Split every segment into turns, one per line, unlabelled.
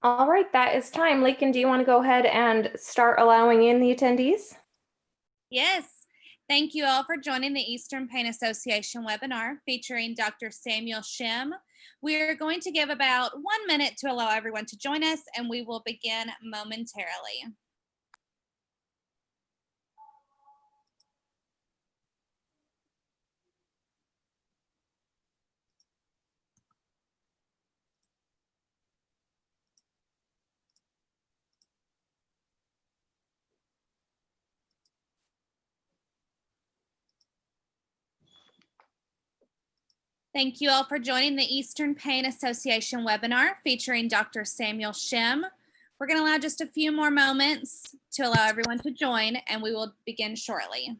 All right, that is time. Lakin, do you want to go ahead and start allowing in the attendees?
Yes. Thank you all for joining the Eastern Pain Association webinar featuring Dr. Samuel Shem. We are going to give about 1 minute to allow everyone to join us, and we will begin momentarily. Thank you all for joining the Eastern Pain Association webinar featuring Dr. Samuel Shem. We're going to allow just a few more moments to allow everyone to join, and we will begin shortly.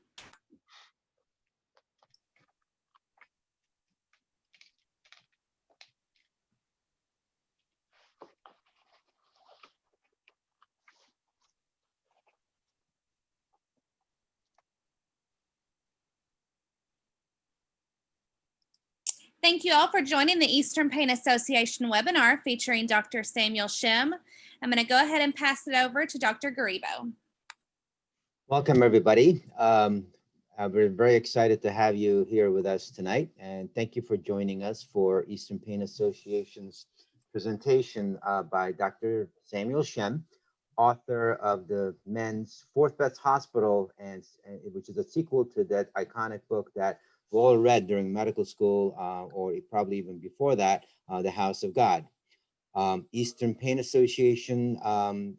Thank you all for joining the Eastern Pain Association webinar featuring Dr. Samuel Shem. I'm going to go ahead and pass it over to Dr. Garibo.
Welcome, everybody. We're very excited to have you here with us tonight, and thank you for joining us for Eastern Pain Association's presentation by Dr. Samuel Shem, author of the Men's Fourth Best Hospital, which is a sequel to that iconic book that we all read during medical school, or probably even before that, The House of God. Eastern Pain Association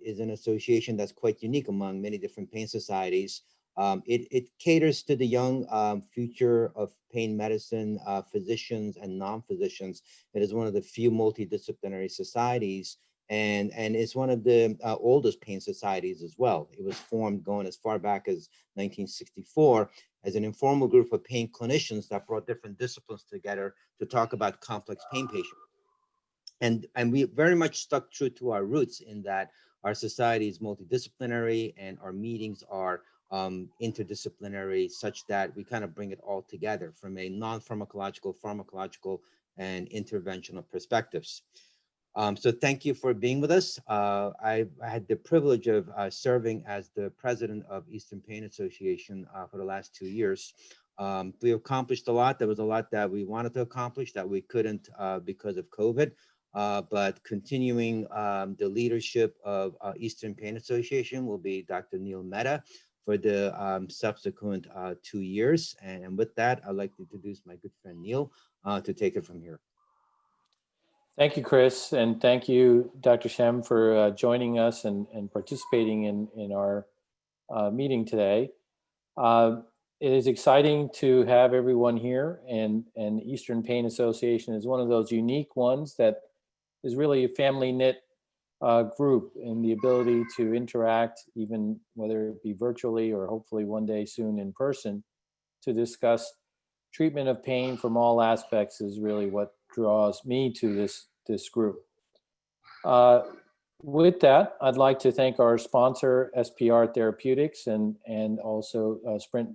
is an association that's quite unique among many different pain societies. It caters to the young future of pain medicine, physicians and non-physicians. It is one of the few multidisciplinary societies, and it's one of the oldest pain societies as well. It was formed going as far back as 1964 as an informal group of pain clinicians that brought different disciplines together to talk about complex pain patients. And we very much stuck true to our roots in that our society is multidisciplinary and our meetings are interdisciplinary, such that we kind of bring it all together from a non-pharmacological, pharmacological, and interventional perspectives. So thank you for being with us. I had the privilege of serving as the president of Eastern Pain Association for the last 2 years. We accomplished a lot. There was a lot that we wanted to accomplish that we couldn't because of COVID. But continuing the leadership of Eastern Pain Association will be Dr. Neil Mehta for the subsequent 2 years. And with that, I'd like to introduce my good friend Neil to take it from here.
Thank you, Chris, and thank you, Dr. Shem, for joining us and participating in our meeting today. It is exciting to have everyone here, and Eastern Pain Association is one of those unique ones that is really a family knit group, and the ability to interact, even whether it be virtually or hopefully one day soon in person, to discuss treatment of pain from all aspects is really what draws me to this group. With that, I'd like to thank our sponsor, SPR Therapeutics, and also Sprint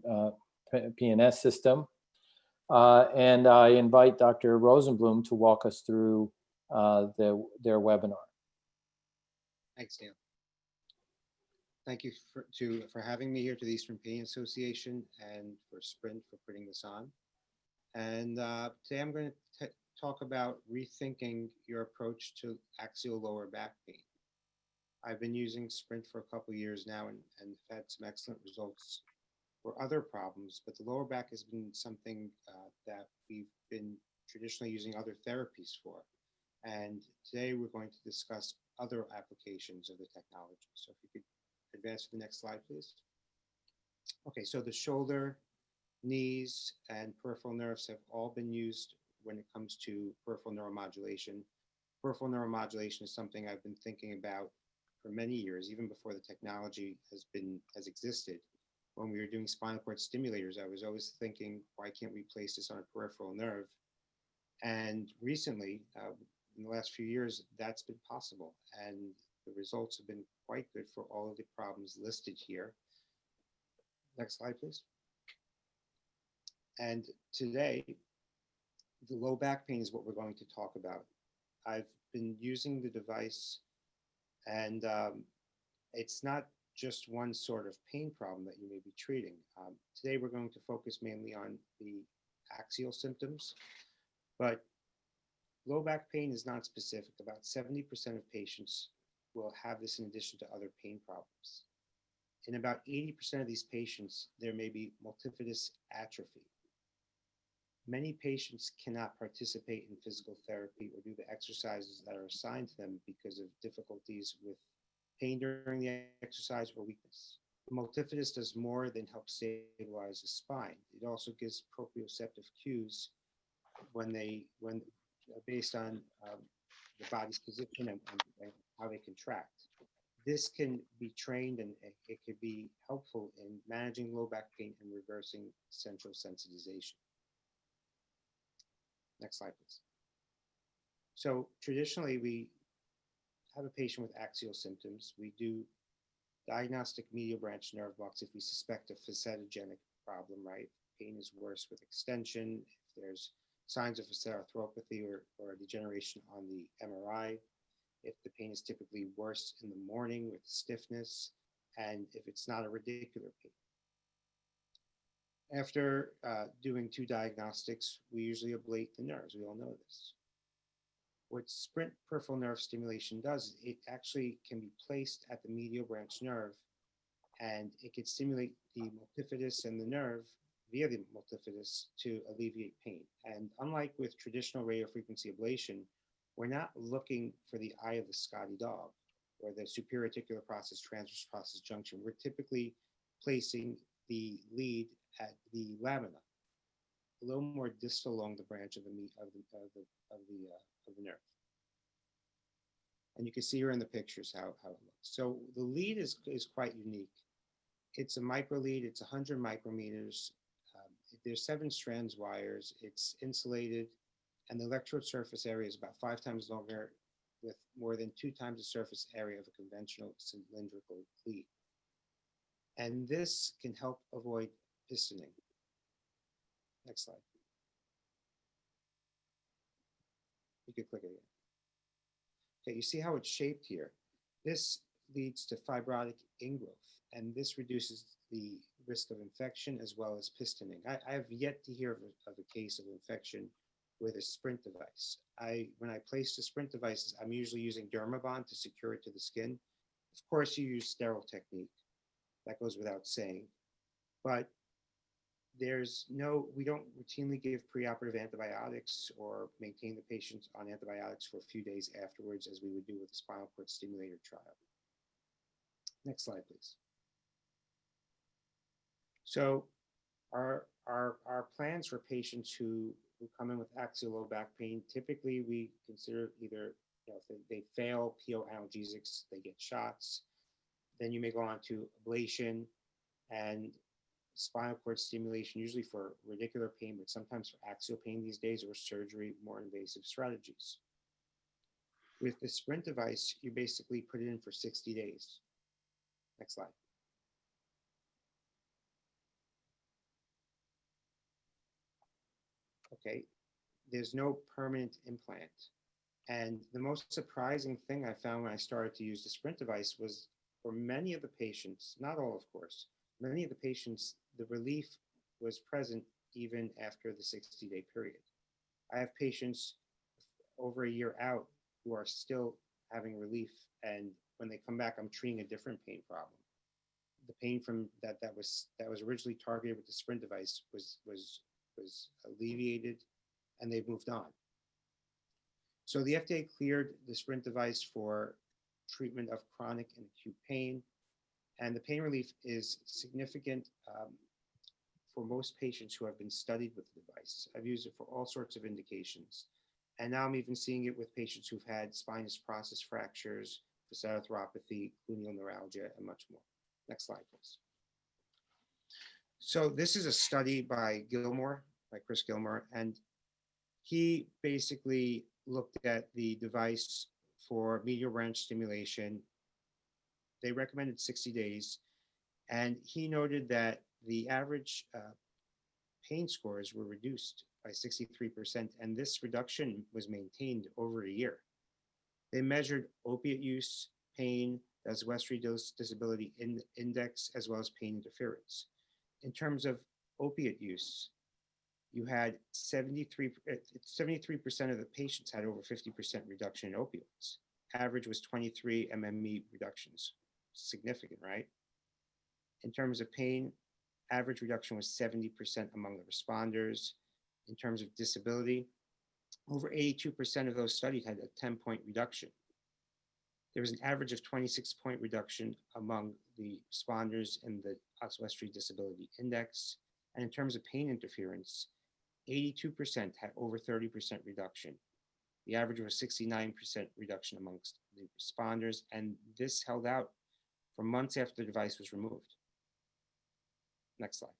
PNS System. And I invite Dr. Rosenblum to walk us through their webinar.
Thanks, Dan. Thank you for having me here to the Eastern Pain Association and for Sprint for putting this on. And today I'm going to talk about rethinking your approach to axial lower back pain. I've been using Sprint for a couple of years now and had some excellent results for other problems, but the lower back has been something that we've been traditionally using other therapies for. And today we're going to discuss other applications of the technology. So if you could advance to the next slide, please. Okay, so the shoulder, knees, and peripheral nerves have all been used when it comes to peripheral neuromodulation. Peripheral neuromodulation is something I've been thinking about for many years, even before the technology has existed. When we were doing spinal cord stimulators, I was always thinking, why can't we place this on a peripheral nerve? And recently, in the last few years, that's been possible. And the results have been quite good for all of the problems listed here. Next slide, please. And today, the low back pain is what we're going to talk about. I've been using the device And it's not just one sort of pain problem that you may be treating. Today, we're going to focus mainly on the axial symptoms, but low back pain is not specific. About 70% of patients will have this in addition to other pain problems. In about 80% of these patients, there may be multifidus atrophy. Many patients cannot participate in physical therapy or do the exercises that are assigned to them because of difficulties with pain during the exercise or weakness. Multifidus does more than help stabilize the spine. It also gives proprioceptive cues when based on the body's position and how they contract. This can be trained and it could be helpful in managing low back pain and reversing central sensitization. Next slide, please. So traditionally, we have a patient with axial symptoms. We do diagnostic medial branch nerve blocks if we suspect a facetogenic problem, right? Pain is worse with extension, if there's signs of facet arthropathy or degeneration on the MRI, if the pain is typically worse in the morning with stiffness, and if it's not a radicular pain. After doing 2 diagnostics, we usually ablate the nerves. We all know this. What sprint peripheral nerve stimulation does is it actually can be placed at the medial branch nerve, and it can stimulate the multifidus and the nerve via the multifidus to alleviate pain. And unlike with traditional radiofrequency ablation, we're not looking for the eye of the Scotty dog or the superior reticular process, transverse process junction. We're typically placing the lead at the lamina, a little more distal along the branch of the nerve. And you can see here in the pictures how it looks. So the lead is quite unique. It's a micro lead. It's 100 micrometers. There's 7 strands wires. It's insulated, and the electrode surface area is about 5 times longer, with more than 2 times the surface area of a conventional cylindrical lead. And this can help avoid pistoning. Next slide. You could click it again. Okay, you see how it's shaped here. This leads to fibrotic ingrowth, and this reduces the risk of infection as well as pistoning. I have yet to hear of a case of infection with a Sprint device. When I place the Sprint devices, I'm usually using Dermabond to secure it to the skin. Of course, you use sterile technique. That goes without saying. But we don't routinely give preoperative antibiotics or maintain the patient on antibiotics for a few days afterwards, as we would do with a spinal cord stimulator trial. Next slide, please. So our plans for patients who come in with axial low back pain, typically we consider either, if they fail PO analgesics, they get shots, then you may go on to ablation and spinal cord stimulation, usually for radicular pain, but sometimes for axial pain these days, or surgery, more invasive strategies. With the Sprint device, you basically put it in for 60 days. Next slide. Okay, there's no permanent implant. And the most surprising thing I found when I started to use the Sprint device was, for many of the patients, not all of course, many of the patients, the relief was present even after the 60-day period. I have patients over a year out who are still having relief, and when they come back, I'm treating a different pain problem. The pain from that was originally targeted with the Sprint device was alleviated, and they've moved on. So the FDA cleared the Sprint device for treatment of chronic and acute pain, and the pain relief is significant for most patients who have been studied with the device. I've used it for all sorts of indications, and now I'm even seeing it with patients who've had spinous process fractures, facet arthropathy, cluneal neuralgia, and much more. Next slide, please. So this is a study by Chris Gilmore, and he basically looked at the device for medial branch stimulation. They recommended 60 days, and he noted that the average pain scores were reduced by 63%, and this reduction was maintained over a year. They measured opiate use, pain, as Western Disability Index, as well as pain interference. In terms of opiate use, you had 73% of the patients had over 50% reduction in opioids. Average was 23 MME reductions. Significant, right? In terms of pain, average reduction was 70% among the responders. In terms of disability, over 82% of those studied had a 10-point reduction. There was an average of 26-point reduction among the responders in the Western Disability Index. And in terms of pain interference, 82% had over 30% reduction. The average was 69% reduction amongst the responders, and this held out for months after the device was removed. Next slide.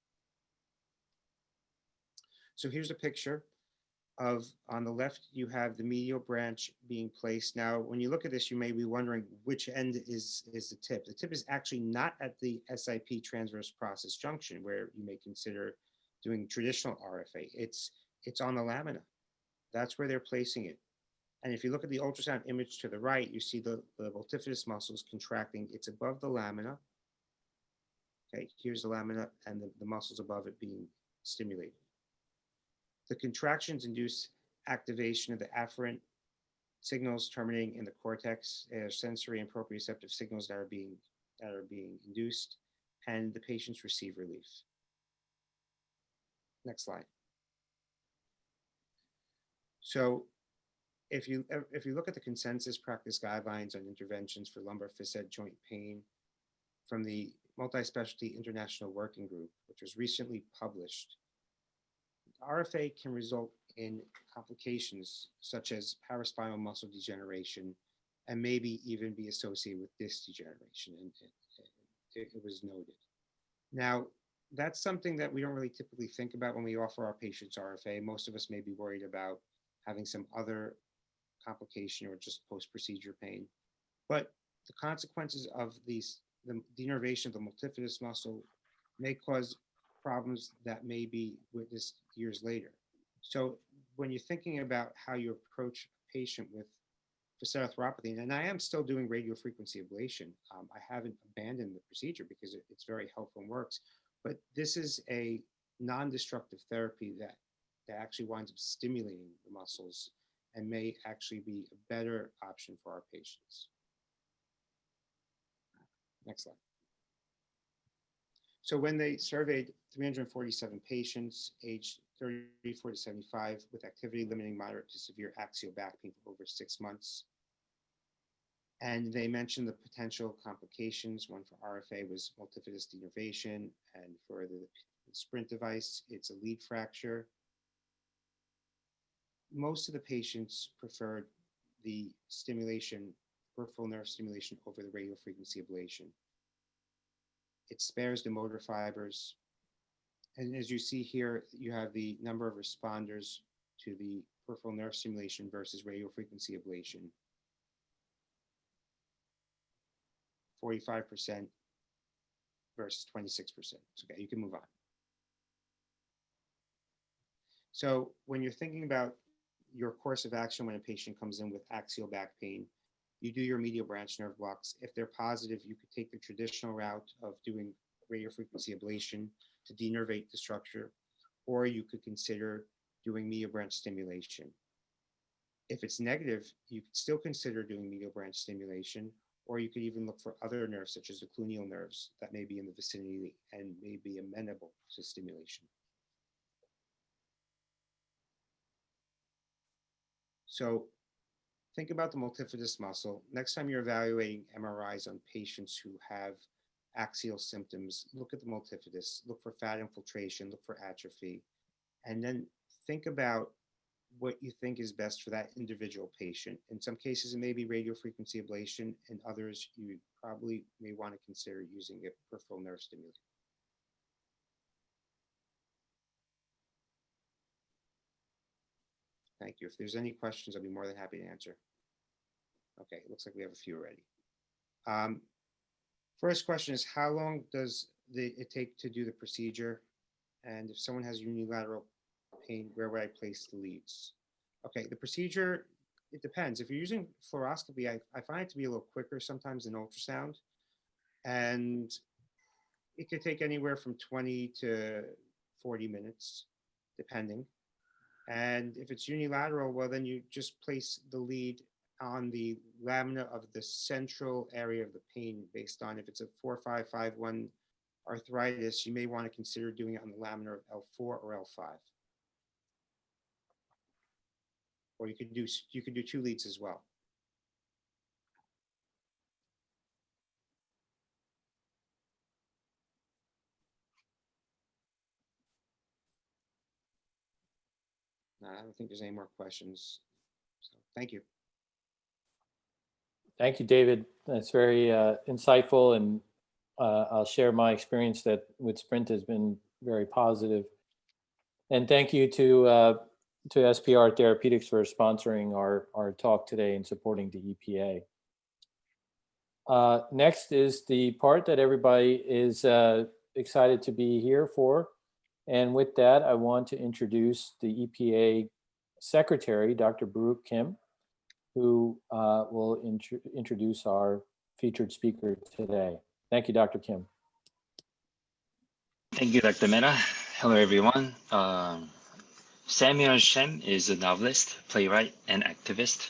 So here's a picture of, on the left, you have the medial branch being placed. Now, when you look at this, you may be wondering which end is the tip. The tip is actually not at the SIP transverse process junction, where you may consider doing traditional RFA. It's on the lamina. That's where they're placing it. And if you look at the ultrasound image to the right, you see the multifidus muscles contracting. It's above the lamina. Okay, here's the lamina and the muscles above it being stimulated. The contractions induce activation of the afferent signals terminating in the cortex, sensory and proprioceptive signals that are being induced, and the patients receive relief. Next slide. So if you look at the consensus practice guidelines on interventions for lumbar facet joint pain from the Multi-Specialty International Working Group, which was recently published, RFA can result in complications such as paraspinal muscle degeneration and maybe even be associated with disc degeneration, and it was noted. Now, that's something that we don't really typically think about when we offer our patients RFA. Most of us may be worried about having some other complication or just post-procedure pain. But the consequences of the denervation of the multifidus muscle may cause problems that may be witnessed years later. So when you're thinking about how you approach a patient with facet arthropathy, and I am still doing radiofrequency ablation, I haven't abandoned the procedure because it's very helpful and works, but this is a non-destructive therapy that actually winds up stimulating the muscles and may actually be a better option for our patients. Next slide. So when they surveyed 347 patients aged 34 to 75 with activity limiting moderate to severe axial back pain for over 6 months, and they mentioned the potential complications. One for RFA was multifidus denervation, and for the Sprint device, it's a lead fracture. Most of the patients preferred the stimulation, peripheral nerve stimulation, over the radiofrequency ablation. It spares the motor fibers. And as you see here, you have the number of responders to the peripheral nerve stimulation versus radiofrequency ablation. 45% versus 26%. Okay, you can move on. So when you're thinking about your course of action when a patient comes in with axial back pain, you do your medial branch nerve blocks. If they're positive, you could take the traditional route of doing radiofrequency ablation to denervate the structure, or you could consider doing medial branch stimulation. If it's negative, you could still consider doing medial branch stimulation, or you could even look for other nerves, such as the cluneal nerves, that may be in the vicinity and may be amenable to stimulation. So think about the multifidus muscle. Next time you're evaluating MRIs on patients who have axial symptoms, look at the multifidus, look for fat infiltration, look for atrophy, and then think about what you think is best for that individual patient. In some cases, it may be radiofrequency ablation. In others, you probably may want to consider using a peripheral nerve stimulator. Thank you. If there's any questions, I'll be more than happy to answer. Okay, it looks like we have a few already. First question is, how long does it take to do the procedure? And if someone has unilateral pain, where would I place the leads? Okay, the procedure it depends. If you're using fluoroscopy, I find it to be a little quicker sometimes than ultrasound. And it could take anywhere from 20 to 40 minutes, depending. And if it's unilateral, well, then you just place the lead on the lamina of the central area of the pain based on if it's a 4-5-5-1 arthritis, you may want to consider doing it on the lamina of L4 or L5. Or you could do 2 leads as well. I don't think there's any more questions. So thank you.
Thank you, David. That's very insightful, and I'll share my experience that with Sprint has been very positive. And thank you to SPR Therapeutics for sponsoring our talk today and supporting the EPA. Next is the part that everybody is excited to be here for. And with that, I want to introduce the EPA Secretary, Dr. Baruch Kim, who will introduce our featured speaker today. Thank you, Dr. Kim.
Thank you, Dr. Mehta. Hello, everyone. Samuel Shem is a novelist, playwright, and activist,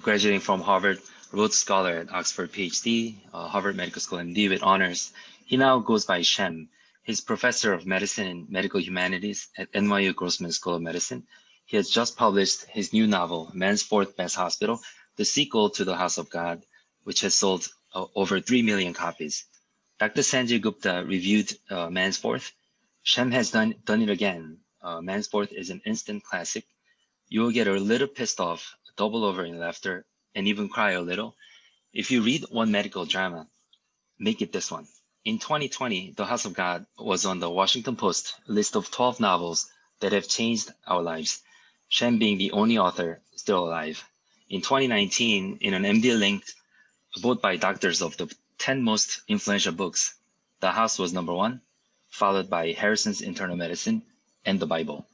graduating from Harvard, Rhodes Scholar at Oxford PhD, Harvard Medical School MD with honors. He now goes by Shem. He's professor of medicine and medical humanities at NYU Grossman School of Medicine. He has just published his new novel, Man's Fourth Best Hospital, the sequel to The House of God, which has sold over 3 million copies. Dr. Sanjay Gupta reviewed Man's Fourth. Shem has done it again. Man's Fourth is an instant classic. You will get a little pissed off, double over in laughter, and even cry a little. If you read one medical drama, make it this one. In 2020, The House of God was on the Washington Post list of 12 novels that have changed our lives, Shem being the only author still alive. In 2019, in an MD-linked vote by doctors of the 10 most influential books, The House was number 1, followed by Harrison's Internal Medicine and the Bible.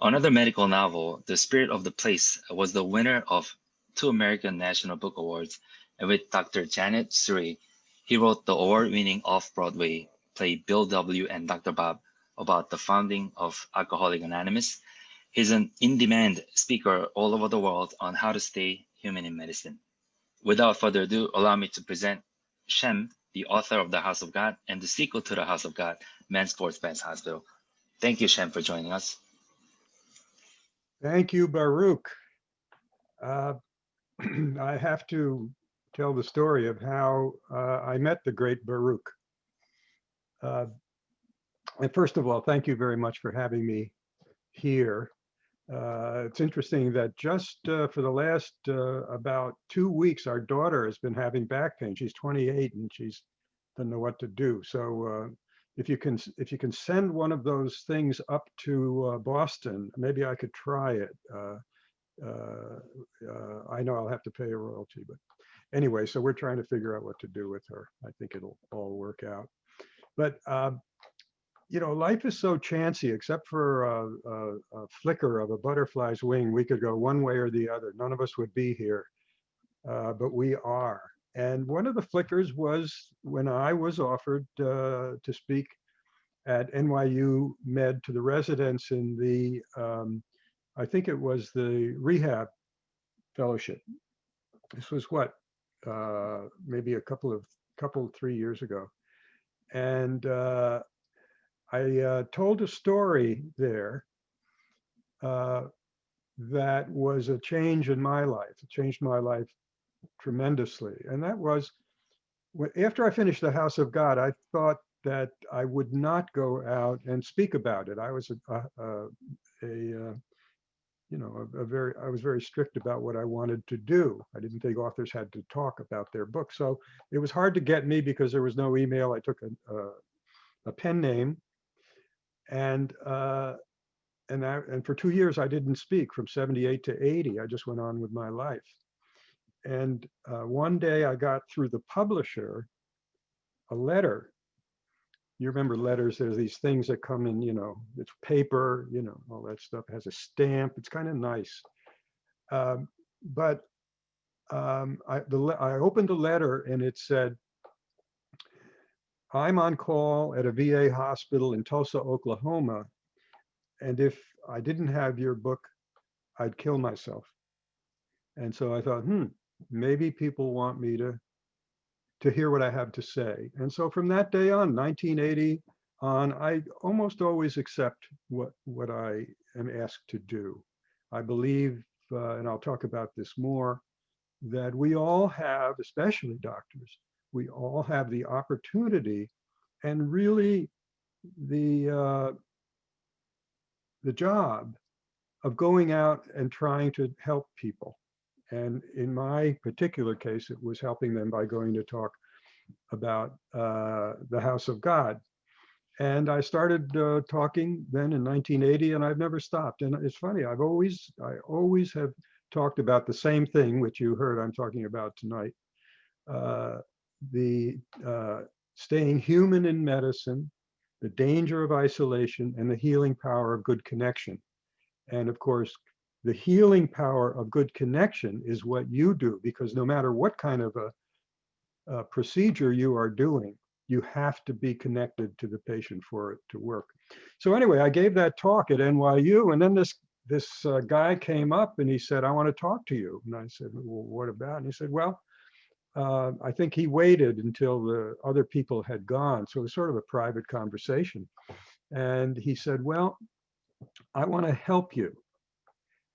Another medical novel, The Spirit of the Place, was the winner of 2 American National Book Awards, and with Dr. Janet Surrey, he wrote the award-winning off-Broadway play Bill W. and Dr. Bob about the founding of Alcoholics Anonymous. He's an in-demand speaker all over the world on how to stay human in medicine. Without further ado, allow me to present Shem, the author of The House of God and the sequel to The House of God, Man's Fourth Best Hospital. Thank you, Shem, for joining us.
Thank you, Baruch. I have to tell the story of how I met the great Baruch. And first of all, thank you very much for having me here. It's interesting that just for the last about 2 weeks, our daughter has been having back pain. She's 28 and she's doesn't know what to do. So if you can send one of those things up to Boston, maybe I could try it. I know I'll have to pay a royalty, but anyway, so we're trying to figure out what to do with her. I think it'll all work out. But you know, life is so chancy. Except for a flicker of a butterfly's wing, we could go one way or the other. None of us would be here, but we are. And one of the flickers was when I was offered to speak at NYU Med to the residents in the, I think it was the rehab fellowship. This was what, maybe a couple, 3 years ago. And I told a story there that was a change in my life. It changed my life tremendously. And that was, after I finished The House of God, I thought that I would not go out and speak about it. I was I was very strict about what I wanted to do. I didn't think authors had to talk about their books. So it was hard to get me because there was no email. I took a pen name, and for 2 years I didn't speak. From 78 to 80, I just went on with my life. And one day I got through the publisher a letter. You remember letters, there's these things that come in, you know, it's paper, you know, all that stuff. It has a stamp. It's kind of nice. But I opened the letter and it said, I'm on call at a VA hospital in Tulsa, Oklahoma. And if I didn't have your book, I'd kill myself. And so I thought, maybe people want me to hear what I have to say. And so from that day on, 1980 on, I almost always accept what I am asked to do. I believe, and I'll talk about this more, that we all have, especially doctors, we all have the opportunity and really the job of going out and trying to help people. And in my particular case, it was helping them by going to talk about the house of God. And I started talking then in 1980, and I've never stopped. And it's funny, I always have talked about the same thing, which you heard I'm talking about tonight. The staying human in medicine, the danger of isolation, and the healing power of good connection. And of course, the healing power of good connection is what you do, because no matter what kind of a procedure you are doing, you have to be connected to the patient for it to work. So anyway, I gave that talk at NYU, and then this guy came up and he said, I want to talk to you. And I said, well, what about? And he said, well, I think he waited until the other people had gone. So it was sort of a private conversation. And he said, well, I want to help you.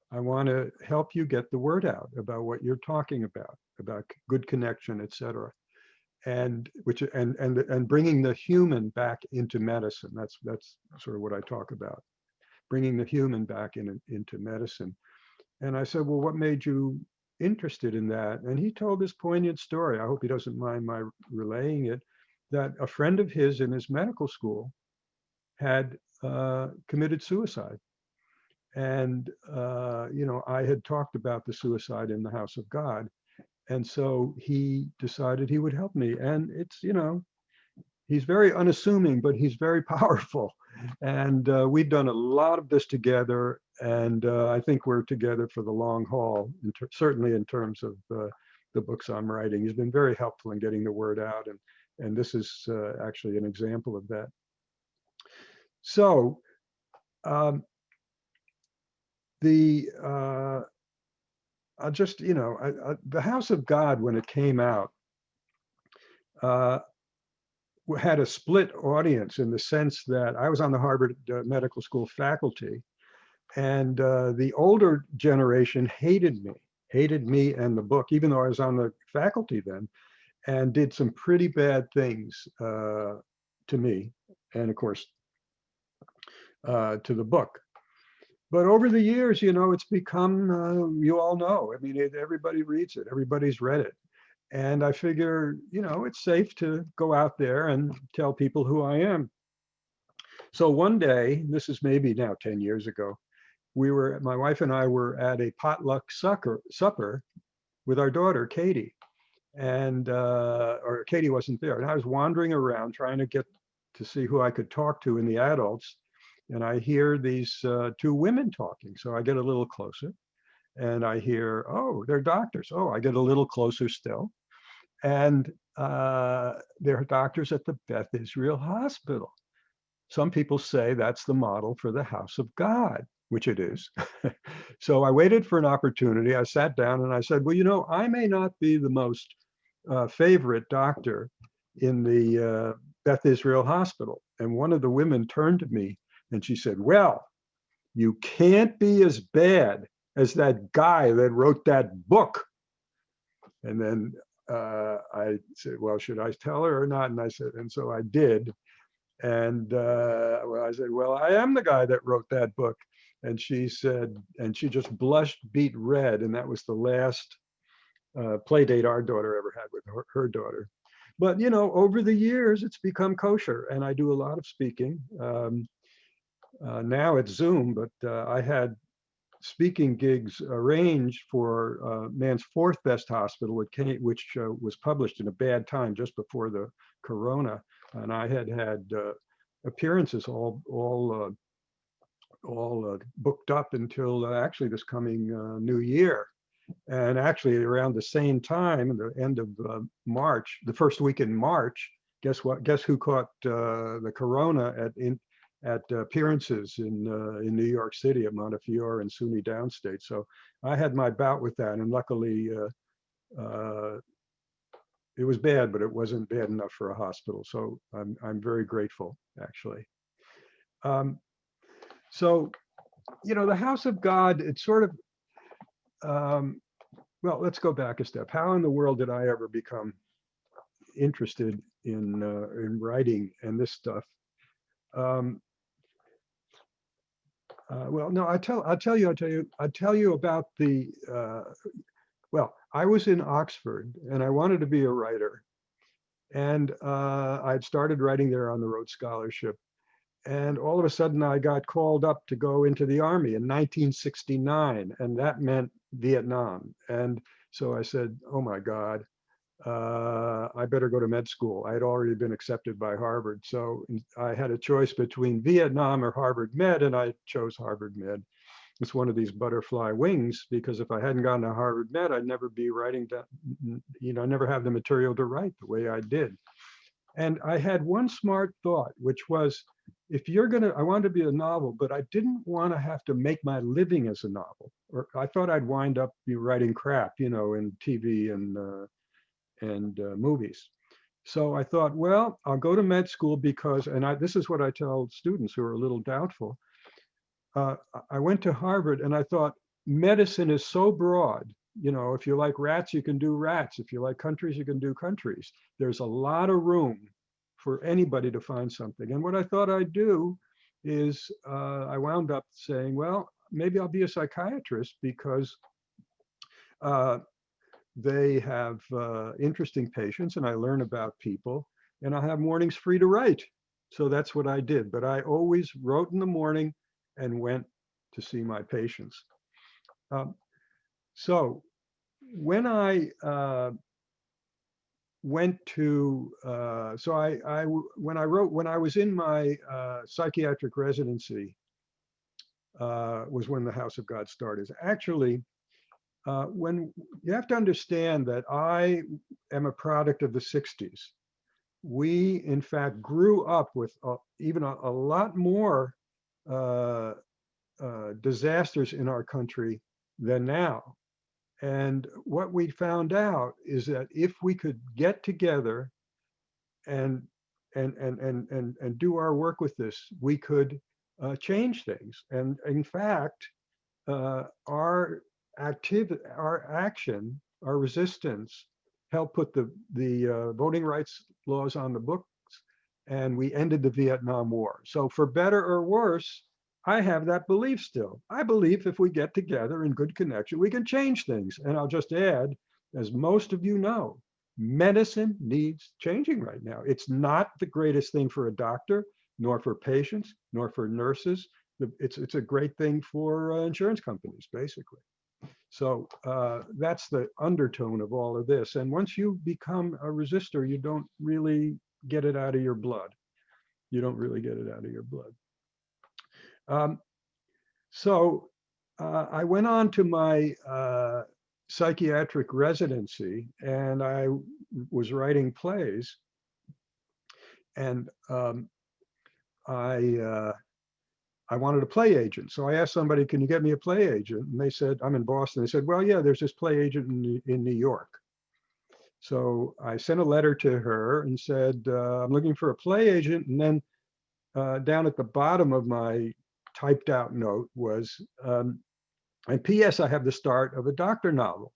I want to help you get the word out about what you're talking about good connection, et cetera. And bringing the human back into medicine. That's sort of what I talk about, bringing the human back into medicine. And I said, well, what made you interested in that? And he told this poignant story. I hope he doesn't mind my relaying it, that a friend of his in his medical school had committed suicide. And, I had talked about the suicide in the house of God. And so he decided he would help me. And it's, he's very unassuming, but he's very powerful. And we've done a lot of this together. And I think we're together for the long haul, certainly in terms of the books I'm writing. He's been very helpful in getting the word out. And this is actually an example of that. So I'll just, the House of God, when it came out, had a split audience in the sense that I was on the Harvard Medical School faculty, and the older generation hated me and the book, even though I was on the faculty then, and did some pretty bad things to me, and of course, to the book. But over the years, it's become, you all know, I mean, everybody reads it, everybody's read it. And I figure, it's safe to go out there and tell people who I am. So one day, this is maybe now 10 years ago, my wife and I were at a potluck supper with our daughter, Katie. And, or Katie wasn't there. And I was wandering around trying to get to see who I could talk to in the adults. And I hear these two women talking. So I get a little closer and I hear, oh, they're doctors. Oh, I get a little closer still. And they're doctors at the Beth Israel Hospital. Some people say that's the model for the house of God, which it is. So I waited for an opportunity. I sat down and I said, well, I may not be the most favorite doctor in the Beth Israel Hospital. And one of the women turned to me and she said, well, you can't be as bad as that guy that wrote that book. And then I said, well, should I tell her or not? And I said, and so I did. And I said, well, I am the guy that wrote that book. And she said, and she just blushed beet red. And that was the last play date our daughter ever had with her daughter. But, over the years, it's become kosher. And I do a lot of speaking. Now it's Zoom, but I had speaking gigs arranged for man's fourth best hospital, which was published in a bad time just before the corona. And I had appearances all booked up until actually this coming new year. And actually around the same time, the end of March, the first week in March, guess what? Guess who caught the corona at appearances in New York City at Montefiore and SUNY Downstate. So I had my bout with that, and luckily it was bad, but it wasn't bad enough for a hospital. So I'm very grateful, actually. So, you know, the House of God, it's sort of, well, let's go back a step. How in the world did I ever become interested in writing and this stuff? Well, no, I'll tell you about the, well, I was in Oxford and I wanted to be a writer. And I'd started writing there on the Rhodes Scholarship. And all of a sudden I got called up to go into the Army in 1969, and that meant Vietnam. And so I said, oh my God, I better go to med school. I had already been accepted by Harvard. So I had a choice between Vietnam or Harvard Med, and I chose Harvard Med. It's one of these butterfly wings, because if I hadn't gone to Harvard Med, I'd never be writing, you know, never have the material to write the way I did. And I had one smart thought, which was, if you're gonna, I wanted to be a novel, but I didn't want to have to make my living as a novel. Or I thought I'd wind up be writing crap, you know, in TV and movies. So I thought, well, I'll go to med school because, and this is what I tell students who are a little doubtful. I went to Harvard and I thought, medicine is so broad. You know, if you like rats, you can do rats. If you like countries, you can do countries. There's a lot of room for anybody to find something. And what I thought I'd do is I wound up saying, well, maybe I'll be a psychiatrist, because they have interesting patients and I learn about people, and I'll have mornings free to write. So that's what I did. But I always wrote in the morning and went to see my patients. So when I went to, when I was in my psychiatric residency, was when the House of God started. Actually, when you have to understand that I am a product of the 60s. We, in fact, grew up with even a lot more disasters in our country than now. And what we found out is that if we could get together and do our work with this, we could change things. And in fact, our action, our resistance, helped put the voting rights laws on the books, and we ended the Vietnam War. So for better or worse, I have that belief still. I believe if we get together in good connection, we can change things. And I'll just add, as most of you know, medicine needs changing right now. It's not the greatest thing for a doctor, nor for patients, nor for nurses. It's a great thing for insurance companies, basically. So that's the undertone of all of this. And once you become a resistor, you don't really get it out of your blood. You don't really get it out of your blood. So I went on to my psychiatric residency, and I was writing plays. And I wanted a play agent. So I asked somebody, can you get me a play agent? And they said, I'm in Boston. They said, well, yeah, there's this play agent in New York. So I sent a letter to her and said, I'm looking for a play agent. And then down at the bottom of my typed out note was, and P.S. I have the start of a doctor novel.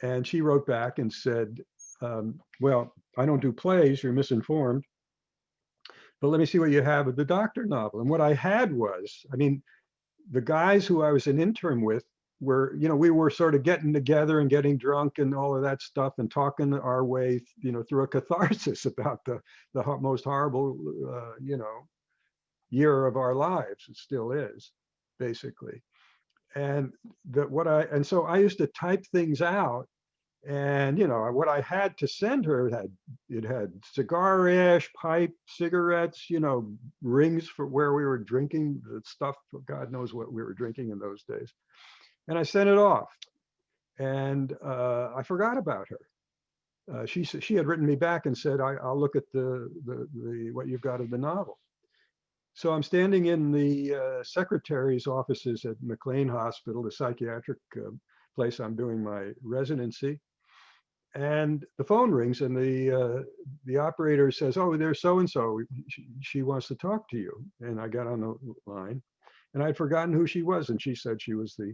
And she wrote back and said, well, I don't do plays, you're misinformed. But let me see what you have with the doctor novel. And what I had was, I mean, the guys who I was an intern with were, you know, we were sort of getting together and getting drunk and all of that stuff and talking our way, you know, through a catharsis about the most horrible, you know, year of our lives. It still is, basically. And so I used to type things out. And, you know, what I had to send her, it had cigar ash, pipe, cigarettes, you know, rings for where we were drinking the stuff. God knows what we were drinking in those days. And I sent it off. and I forgot about her. She had written me back and said, I'll look at the what you've got of the novel. So I'm standing in the secretary's offices at McLean Hospital, the psychiatric place I'm doing my residency. And the phone rings, and the operator says, "Oh, there's so and so. She wants to talk to you." And I got on the line, and I'd forgotten who she was, and she said she was the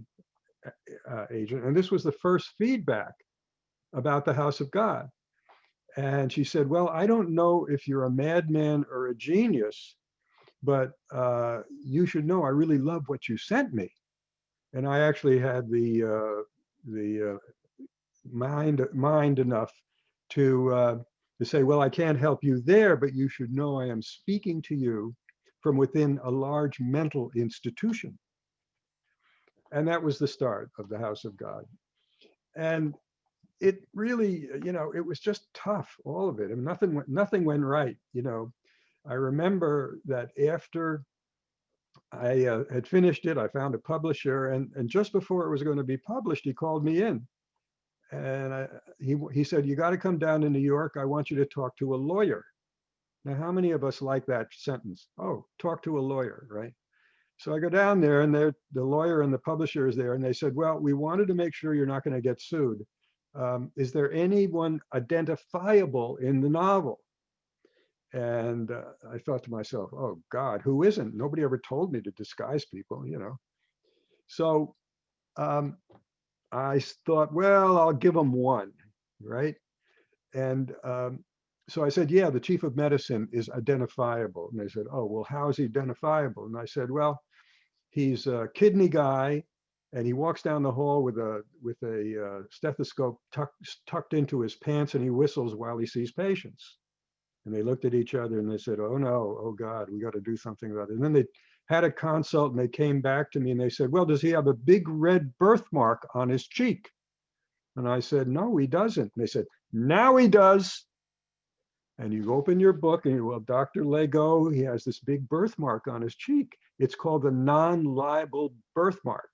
agent. And this was the first feedback about the House of God. And she said, "Well, I don't know if you're a madman or a genius, but you should know I really love what you sent me." And I actually had the mind enough to say, "Well, I can't help you there, but you should know I am speaking to you from within a large mental institution." And that was the start of the House of God. And it really, it was just tough, all of it. And nothing went right. I remember that after I had finished it, I found a publisher, and just before it was going to be published, he called me in. And he said, "You got to come down to New York. I want you to talk to a lawyer." Now, how many of us like that sentence? Oh, talk to a lawyer, right? So I go down there, and the lawyer and the publisher is there, and they said, "Well, we wanted to make sure you're not going to get sued. Is there anyone identifiable in the novel?" And I thought to myself, "Oh God, who isn't? Nobody ever told me to disguise people. So I thought, well, I'll give them one, right? And so I said, "Yeah, the chief of medicine is identifiable." And they said, "Oh, well, how is he identifiable?" And I said, "Well, he's a kidney guy, and he walks down the hall with a stethoscope tucked into his pants, and he whistles while he sees patients." And they looked at each other and they said, "Oh no, oh God, we got to do something about it." And then they had a consult, and they came back to me and they said, "Well, does he have a big red birthmark on his cheek?" And I said, "No, he doesn't." And they said, "Now he does." And you open your book and you, "Well, Dr. Lego, he has this big birthmark on his cheek. It's called the non-liable birthmark."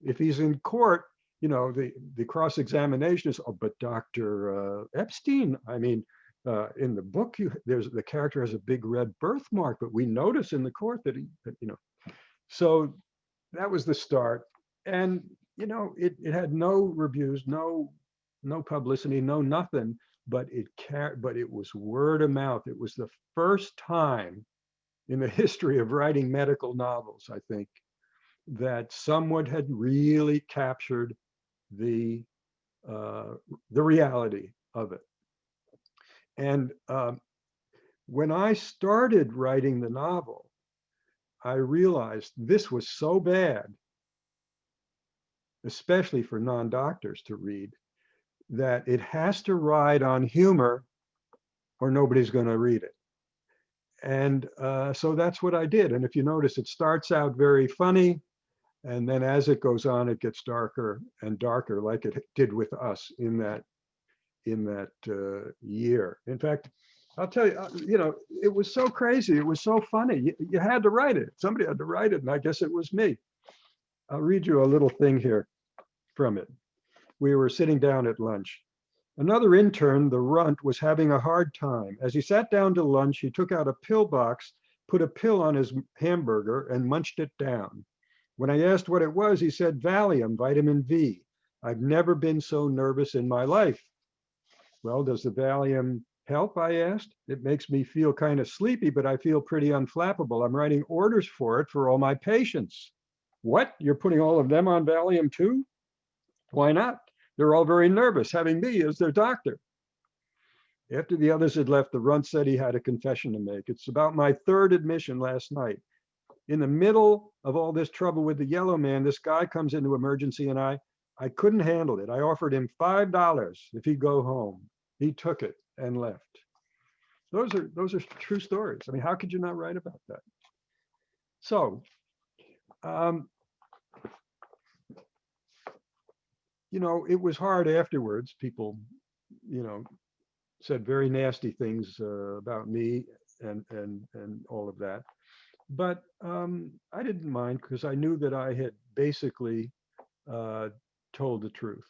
If he's in court, the cross-examination is, "Oh, but Dr. Epstein, I mean, in the book, the character has a big red birthmark, but we notice in the court that So that was the start. And, it had no reviews, no publicity, no nothing, but it was word of mouth. It was the first time in the history of writing medical novels, I think, that someone had really captured the reality of it. And when I started writing the novel, I realized this was so bad, especially for non-doctors to read, that it has to ride on humor or nobody's going to read it. And so that's what I did. And if you notice, it starts out very funny, and then as it goes on, it gets darker and darker, like it did with us in that year. In fact, I'll tell you, it was so crazy. It was so funny. You had to write it. Somebody had to write it, and I guess it was me. I'll read you a little thing here from it. We were sitting down at lunch. Another intern, the runt, was having a hard time. As he sat down to lunch, he took out a pill box, put a pill on his hamburger, and munched it down. When I asked what it was, he said, "Valium, vitamin V. I've never been so nervous in my life." "Well, does the Valium help?" I asked. "It makes me feel kind of sleepy, but I feel pretty unflappable. I'm writing orders for it for all my patients." "What? You're putting all of them on Valium too?" "Why not? They're all very nervous, having me as their doctor." After the others had left, the runt said he had a confession to make. "It's about my third admission last night. In the middle of all this trouble with the yellow man, this guy comes into emergency, and I couldn't handle it. I offered him $5 if he'd go home. He took it and left." Those are true stories. I mean, how could you not write about that? So, it was hard afterwards. People, said very nasty things about me and all of that. But I didn't mind, because I knew that I had basically told the truth.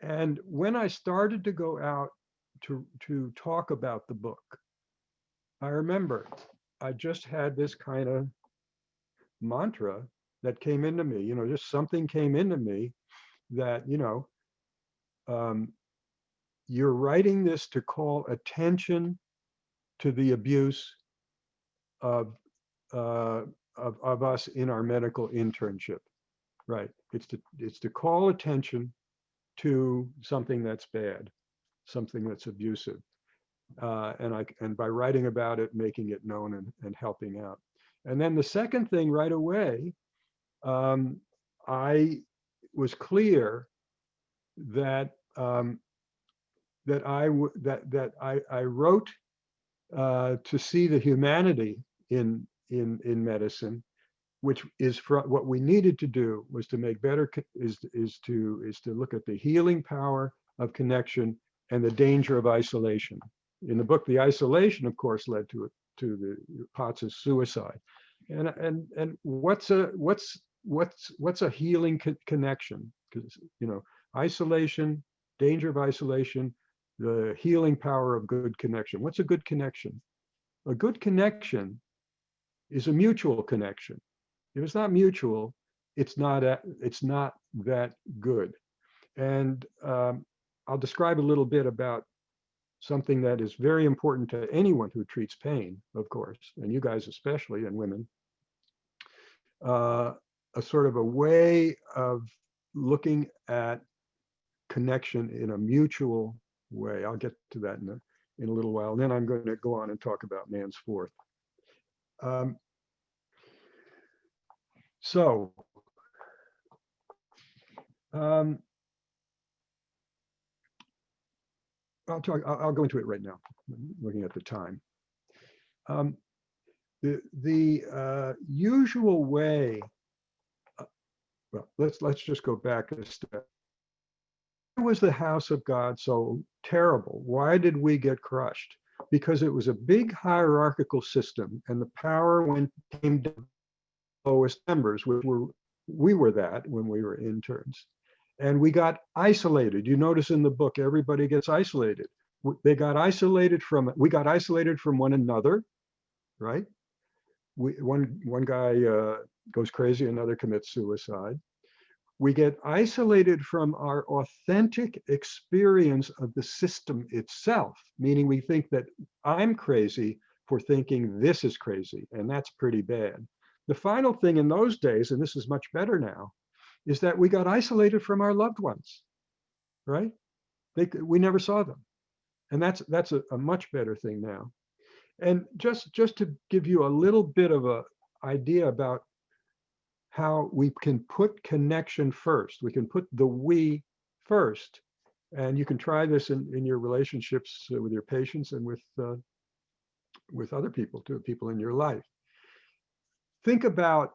And when I started to go out to talk about the book, I remember I just had this kind of mantra that came into me, just something came into me that, um, you're writing this to call attention to the abuse of, uh, of us in our medical internship, right? It's to call attention to something that's bad, something that's abusive. And by writing about it, making it known and helping out. And then the second thing right away, I was clear that I wrote to see the humanity in medicine, which is what we needed to do was to make better is to look at the healing power of connection and the danger of isolation. In the book, the isolation, of course, led to the Potts's suicide. And what's a healing connection? Because isolation, danger of isolation, the healing power of good connection. What's a good connection? A good connection is a mutual connection. If it's not mutual, it's not that good. And I'll describe a little bit about something that is very important to anyone who treats pain, of course, and you guys especially, and women. A sort of a way of looking at connection in a mutual way. I'll get to that in a little while. And then I'm going to go on and talk about man's fourth. So I'll go into it right now, looking at the time. The usual way, well, let's just go back a step. Why was the house of God so terrible? Why did we get crushed? Because it was a big hierarchical system, and the power came down to the lowest members, which we were that when we were interns. And we got isolated. You notice in the book, everybody gets isolated. We got isolated from one another, right? One guy goes crazy, another commits suicide. We get isolated from our authentic experience of the system itself, meaning we think that I'm crazy for thinking this is crazy, and that's pretty bad. The final thing in those days, and this is much better now, is that we got isolated from our loved ones, right? We never saw them. And that's a much better thing now. And just to give you a little bit of an idea about how we can put connection first. We can put the we first. And you can try this in your relationships with your patients and with other people too, people in your life. Think about,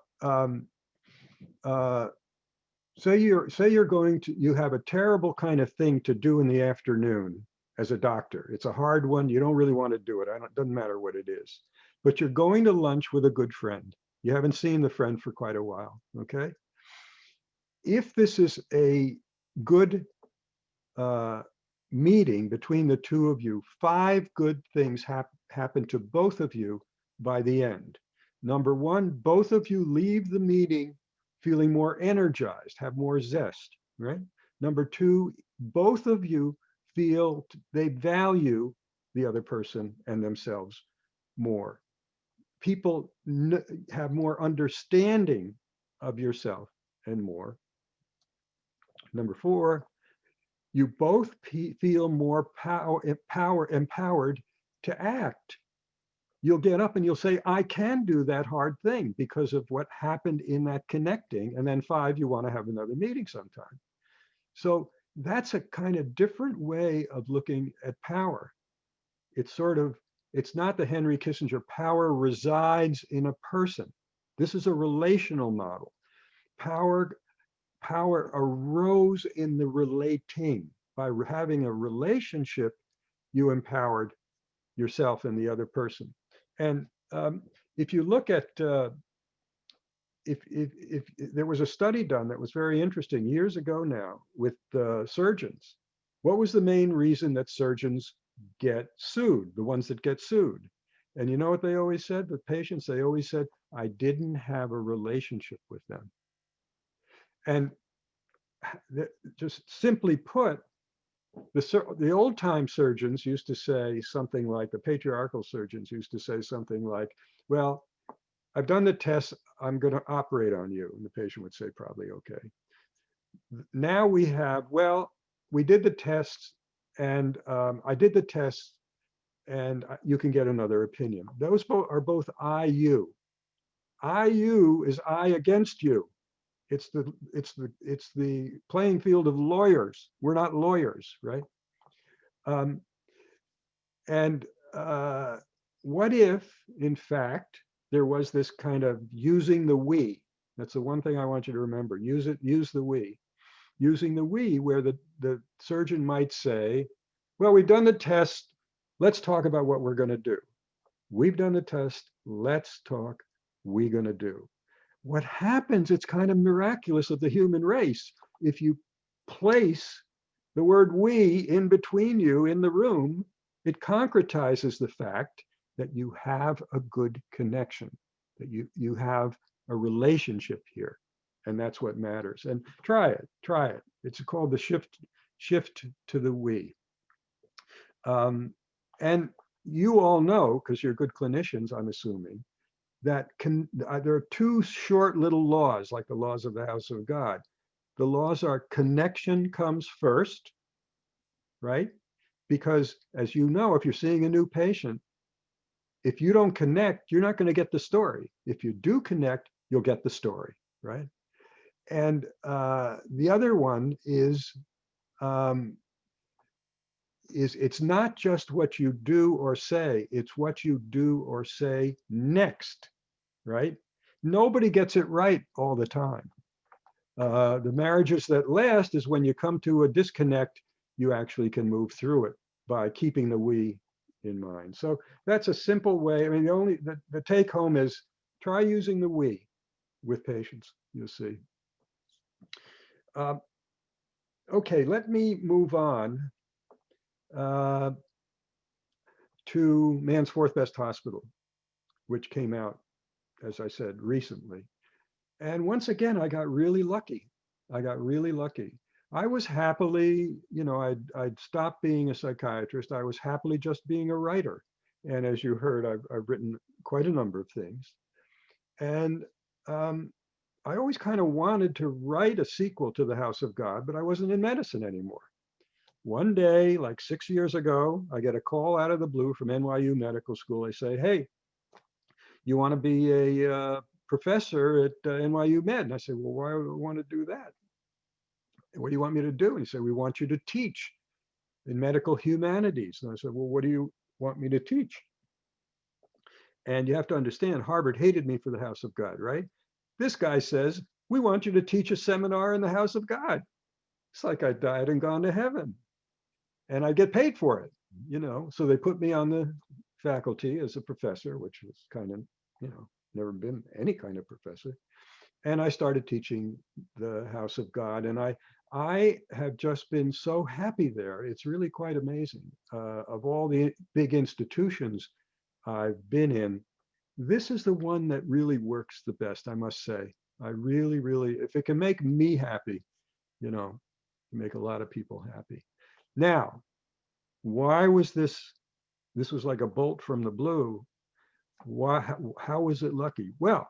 say you have a terrible kind of thing to do in the afternoon as a doctor. It's a hard one. You don't really want to do it. It doesn't matter what it is. But you're going to lunch with a good friend. You haven't seen the friend for quite a while, okay? If this is a good meeting between the two of you, 5 good things happen to both of you by the end. Number 1, both of you leave the meeting feeling more energized, have more zest, right? Number 2, both of you feel they value the other person and themselves more. People have more understanding of yourself and more. Number 4, you both feel more empowered to act. You'll get up and you'll say, I can do that hard thing because of what happened in that connecting. And then 5, you want to have another meeting sometime. So that's a kind of different way of looking at power. It's not the Henry Kissinger, power resides in a person. This is a relational model. Power arose in the relating. By having a relationship, you empowered yourself and the other person. And if you look at if there was a study done that was very interesting years ago now with surgeons. What was the main reason that surgeons get sued, the ones that get sued? And you know what they always said? The patients, they always said, I didn't have a relationship with them. And just simply put, the old time surgeons used to say something like, the patriarchal surgeons used to say something like, well, I've done the test, I'm going to operate on you. And the patient would say, probably okay. Now we have, well, we did the tests and I did the tests and you can get another opinion. Those are both IU. IU is I against you. It's the playing field of lawyers. We're not lawyers, right? And what if, in fact, there was this kind of using the we? That's the one thing I want you to remember. Use the we. Using the we, where the surgeon might say, well, we've done the test. Let's talk about what we're going to do. We've done the test. Let's talk. We're going to do. What happens, it's kind of miraculous of the human race. If you place the word we in between you in the room, it concretizes the fact that you have a good connection, that you have a relationship here. And that's what matters. And try it. It's called the shift to the we. And you all know, because you're good clinicians, I'm assuming, that there are two short little laws, like the laws of the house of God. The laws are connection comes first, right? Because as you know, if you're seeing a new patient, if you don't connect, you're not going to get the story. If you do connect, you'll get the story, right? And the other one is it's not just what you do or say, it's what you do or say next, right? Nobody gets it right all the time. The marriages that last is when you come to a disconnect, you actually can move through it by keeping the we in mind. So that's a simple way. I mean, the take home is try using the we with patients, you'll see. Okay, let me move on to Man's Fourth Best Hospital, which came out, as I said, recently. And once again, I got really lucky. I was happily, I'd stopped being a psychiatrist. I was happily just being a writer. And as you heard, I've written quite a number of things. And I always kind of wanted to write a sequel to The House of God, but I wasn't in medicine anymore. One day, like 6 years ago, I get a call out of the blue from NYU Medical School. They say, hey, you want to be a professor at NYU Med? And I said, well, why would I want to do that? What do you want me to do? And he said, we want you to teach in medical humanities. And I said, well, what do you want me to teach? And you have to understand, Harvard hated me for The House of God, right? This guy says, we want you to teach a seminar in the House of God. It's like I died and gone to heaven. And I get paid for it, So they put me on the faculty as a professor, which was kind of, never been any kind of professor. And I started teaching the House of God. And I have just been so happy there. It's really quite amazing. Of all the big institutions I've been in, this is the one that really works the best, I must say. I really, really, if it can make me happy, make a lot of people happy. Now, why was this was like a bolt from the blue. How was it lucky? Well,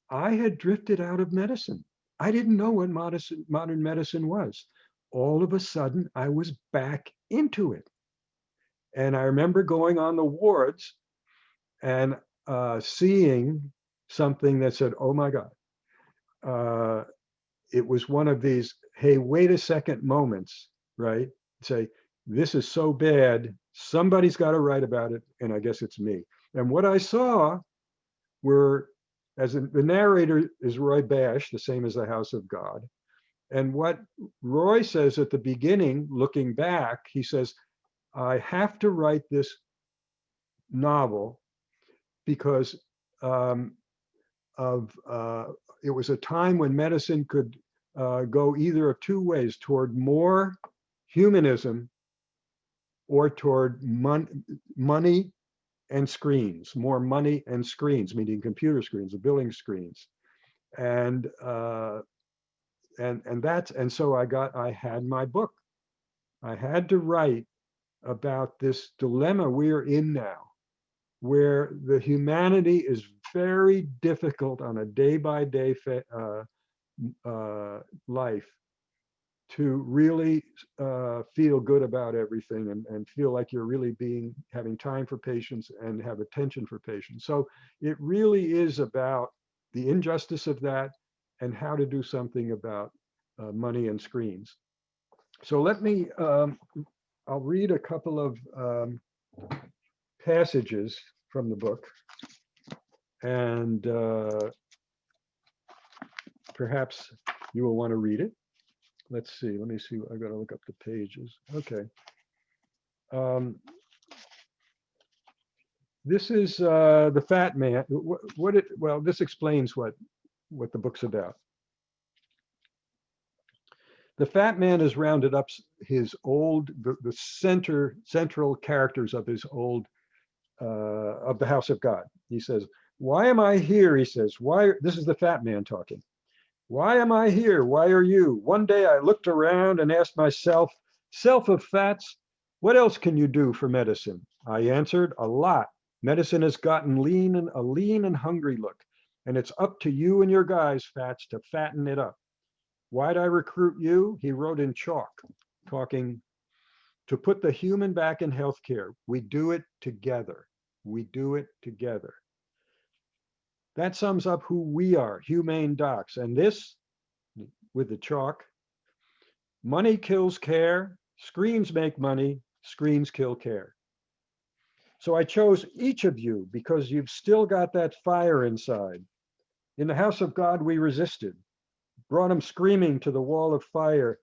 I had drifted out of medicine. I didn't know what modern medicine was. All of a sudden, I was back into it. And I remember going on the wards and seeing something that said, oh my God. It was one of these, hey, wait a second moments, right? Say, this is so bad, somebody's got to write about it, and I guess it's me. And what I saw were, the narrator is Roy Bash, the same as The House of God. And what Roy says at the beginning, looking back, he says, I have to write this novel because it was a time when medicine could go either of two ways, toward more humanism or toward money and screens, more money and screens, meaning computer screens, the billing screens. And so I had my book. I had to write about this dilemma we're in now, where the humanity is very difficult on a day-by-day life to really feel good about everything and feel like you're really having time for patients and have attention for patients. So it really is about the injustice of that and how to do something about money and screens. So let me, I'll read a couple of passages from the book, and perhaps you will want to read it. Let's see, let me see, I've got to look up the pages. Okay. This is the Fat Man. Well, this explains what the book's about. The Fat Man has rounded up his old, the central characters of his old, of the house of God. He says, "Why am I here?" He says, "Why?" This is the Fat Man talking. "Why am I here? Why are you?" One day I looked around and asked myself, "Self of fats, what else can you do for medicine?" I answered, "A lot. Medicine has gotten a lean and hungry look, and it's up to you and your guys, Fats, to fatten it up." "Why'd I recruit you?" He wrote in chalk, talking, "To put the human back in healthcare. We do it together. We do it together." That sums up who we are, humane docs. And this, with the chalk, money kills care, screens make money, screens kill care. So I chose each of you because you've still got that fire inside. In the house of God, we resisted, brought them screaming to the wall of fire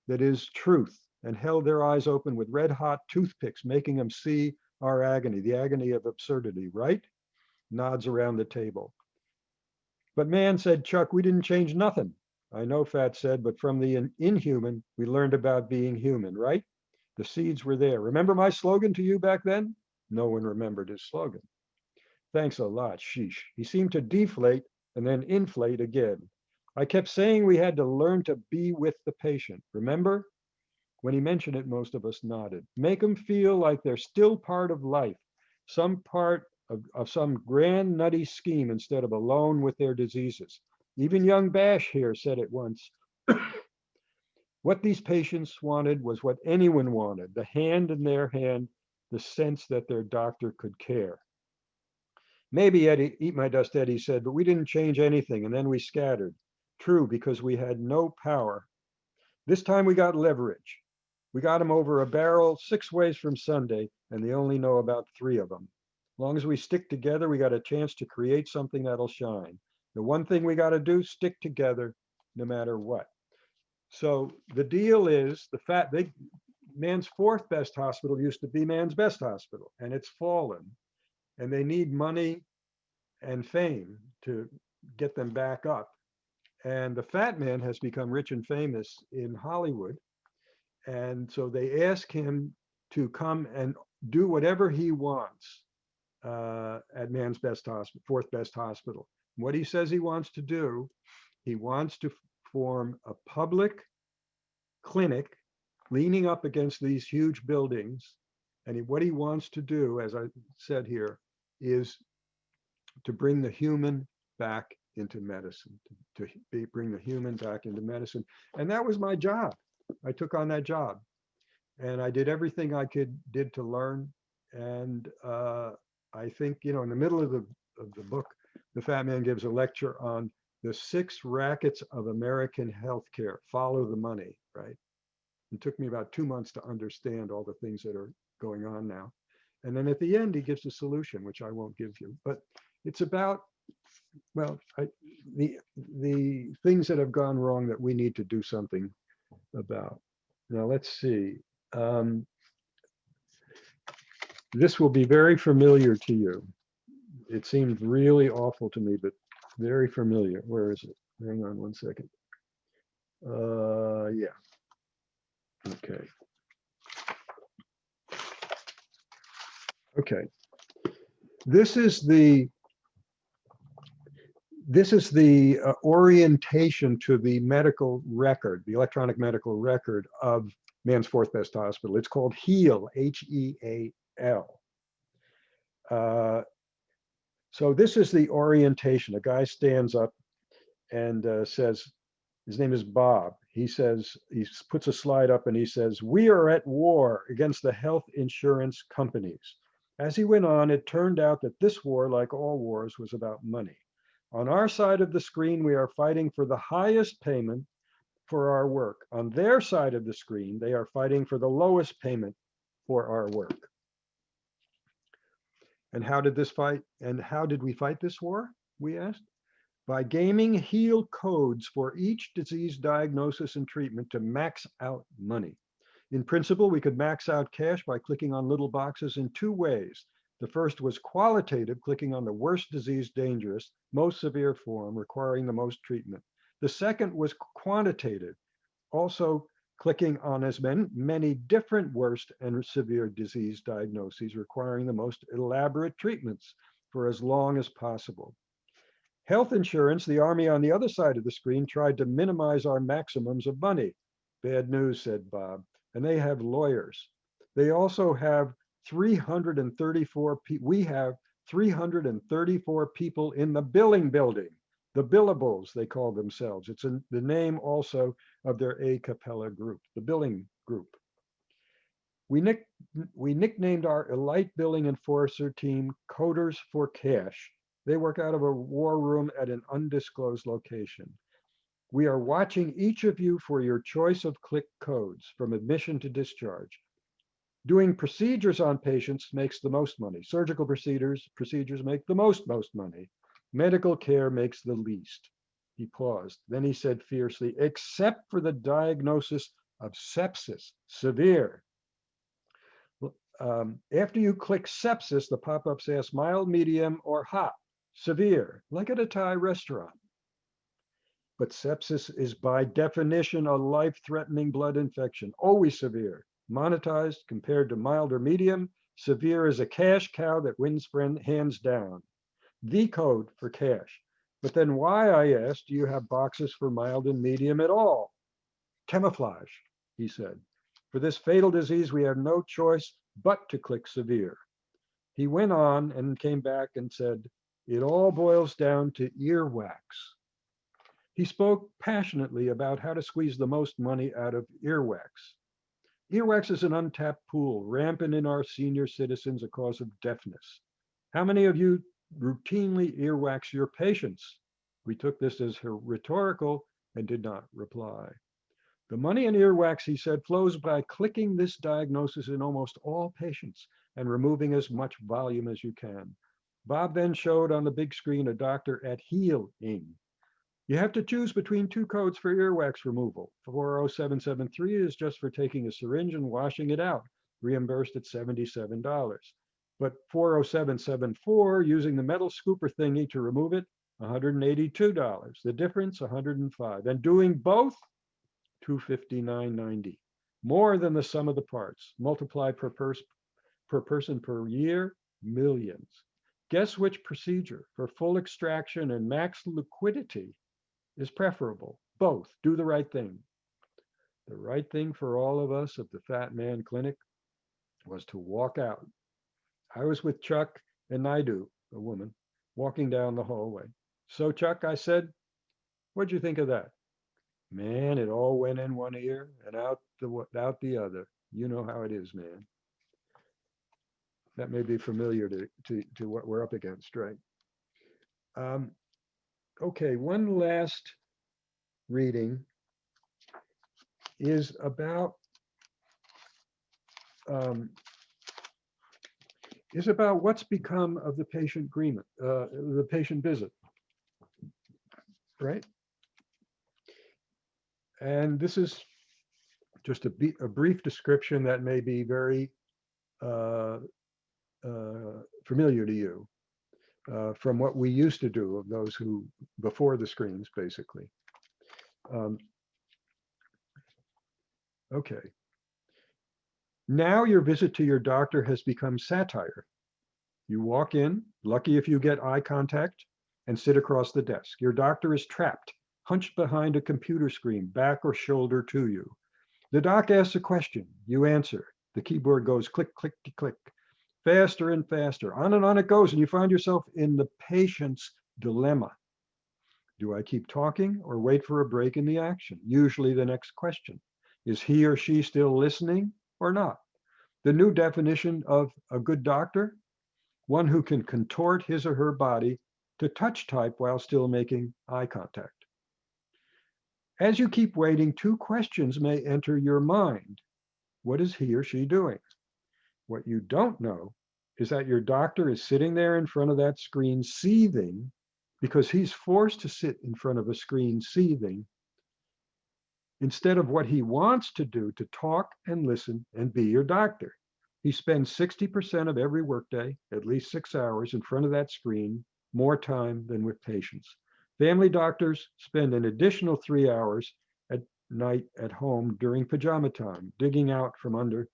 that is truth, and held their eyes open with red hot toothpicks, making them see our agony, the agony of absurdity, right? Nods around the table. "But man," said Chuck, "we didn't change nothing." "I know," Fat said, "but from the inhuman, we learned about being human, right? The seeds were there. Remember my slogan to you back then?" No one remembered his slogan. "Thanks a lot, sheesh." He seemed to deflate and then inflate again. "I kept saying we had to learn to be with the patient. Remember?" When he mentioned it, most of us nodded. "Make them feel like they're still part of life, some part of some grand nutty scheme instead of alone with their diseases. Even young Bash here said it once. What these patients wanted was what anyone wanted, the hand in their hand, the sense that their doctor could care." "Maybe, Eddie, eat my dust," Eddie said, "but we didn't change anything, and then we scattered." "True, because we had no power. This time we got leverage. We got them over a barrel 6 ways from Sunday, and they only know about 3 of them. As long as we stick together, we got a chance to create something that'll shine. The one thing we got to do, stick together no matter what." So the deal is man's 4th best hospital used to be man's best hospital, and it's fallen. And they need money and fame to get them back up. And the Fat Man has become rich and famous in Hollywood. And so they ask him to come and do whatever he wants at man's best hospital, 4th best hospital. What he says he wants to do, he wants to form a public clinic leaning up against these huge buildings. And what he wants to do, as I said here, is to bring the human back into medicine, bring the human back into medicine. And that was my job. I took on that job, and I did everything I did to learn. And I think, in the middle of the book, the Fat Man gives a lecture on the 6 rackets of American healthcare. Follow the money, right? It took me about 2 months to understand all the things that are going on now. And then at the end, he gives a solution, which I won't give you. But it's about, well, the things that have gone wrong that we need to do something about. Now, let's see. This will be very familiar to you. It seemed really awful to me, but very familiar. Where is it? Hang on one second. Yeah. Okay. Okay. This is the orientation to the medical record, the electronic medical record of Man's Fourth Best Hospital. It's called HEAL, H-E-A-L. So this is the orientation. A guy stands up and says, his name is Bob. He says, he puts a slide up and he says, "We are at war against the health insurance companies." As he went on, it turned out that this war, like all wars, was about money. On our side of the screen, we are fighting for the highest payment for our work. On their side of the screen, they are fighting for the lowest payment for our work. And how did this fight? And how did we fight this war? We asked. By gaming HEAL codes for each disease diagnosis and treatment to max out money. In principle, we could max out cash by clicking on little boxes in two ways. The first was qualitative, clicking on the worst disease dangerous, most severe form requiring the most treatment. The second was quantitative, also clicking on as many different worst and severe disease diagnoses requiring the most elaborate treatments for as long as possible. Health insurance, the army on the other side of the screen, tried to minimize our maximums of money. Bad news, said Bob, and they have lawyers. They also have 334 people. We have 334 people in the billing building, the billables, they call themselves. It's the name also of their a cappella group, the billing group. We nicknamed our elite billing enforcer team Coders for Cash. They work out of a war room at an undisclosed location. We are watching each of you for your choice of click codes from admission to discharge. Doing procedures on patients makes the most money. Surgical procedures make the most money. Medical care makes the least. He paused. Then he said fiercely, except for the diagnosis of sepsis, severe. After you click sepsis, the pop-ups ask mild, medium, or hot, severe, like at a Thai restaurant. But sepsis is by definition a life-threatening blood infection, always severe. Monetized compared to mild or medium, severe is a cash cow that wins hands down. The code for cash. But then why, I asked, do you have boxes for mild and medium at all? Camouflage, he said. For this fatal disease, we have no choice but to click severe. He went on and came back and said, it all boils down to earwax. He spoke passionately about how to squeeze the most money out of earwax. Earwax is an untapped pool, rampant in our senior citizens, a cause of deafness. How many of you routinely earwax your patients? We took this as rhetorical and did not reply. The money in earwax, he said, flows by clicking this diagnosis in almost all patients and removing as much volume as you can. Bob then showed on the big screen a doctor at healing. You have to choose between two codes for earwax removal. 40773 is just for taking a syringe and washing it out, reimbursed at $77. But 40774, using the metal scooper thingy to remove it, $182. The difference, $105. And doing both, $259.90. More than the sum of the parts. Multiply per person per year, millions. Guess which procedure for full extraction and max liquidity is preferable? Both. Do the right thing. The right thing for all of us at the Fat Man Clinic was to walk out. I was with Chuck and Naidu, a woman, walking down the hallway. So Chuck, I said, what'd you think of that? Man, it all went in one ear and out the other. You know how it is, man. That may be familiar to what we're up against, right? Okay, one last reading is about what's become of the patient agreement, the patient visit, right? And this is just a brief description that may be very familiar to you. from what we used to do of those who, before the screens, basically. Okay. Now your visit to your doctor has become satire. You walk in, lucky if you get eye contact, and sit across the desk. Your doctor is trapped, hunched behind a computer screen, back or shoulder to you. The doc asks a question, you answer. The keyboard goes click, click, click, faster and faster. On it goes, and you find yourself in the patient's dilemma. Do I keep talking or wait for a break in the action? Usually the next question. Is he or she still listening or not? The new definition of a good doctor, one who can contort his or her body to touch type while still making eye contact. As you keep waiting, two questions may enter your mind. What is he or she doing? What you don't know is that your doctor is sitting there in front of that screen seething because he's forced to sit in front of a screen seething instead of what he wants to do, to talk and listen and be your doctor. He spends 60% of every workday, at least 6 hours in front of that screen, more time than with patients. Family doctors spend an additional 3 hours at night at home during pajama time, digging out from under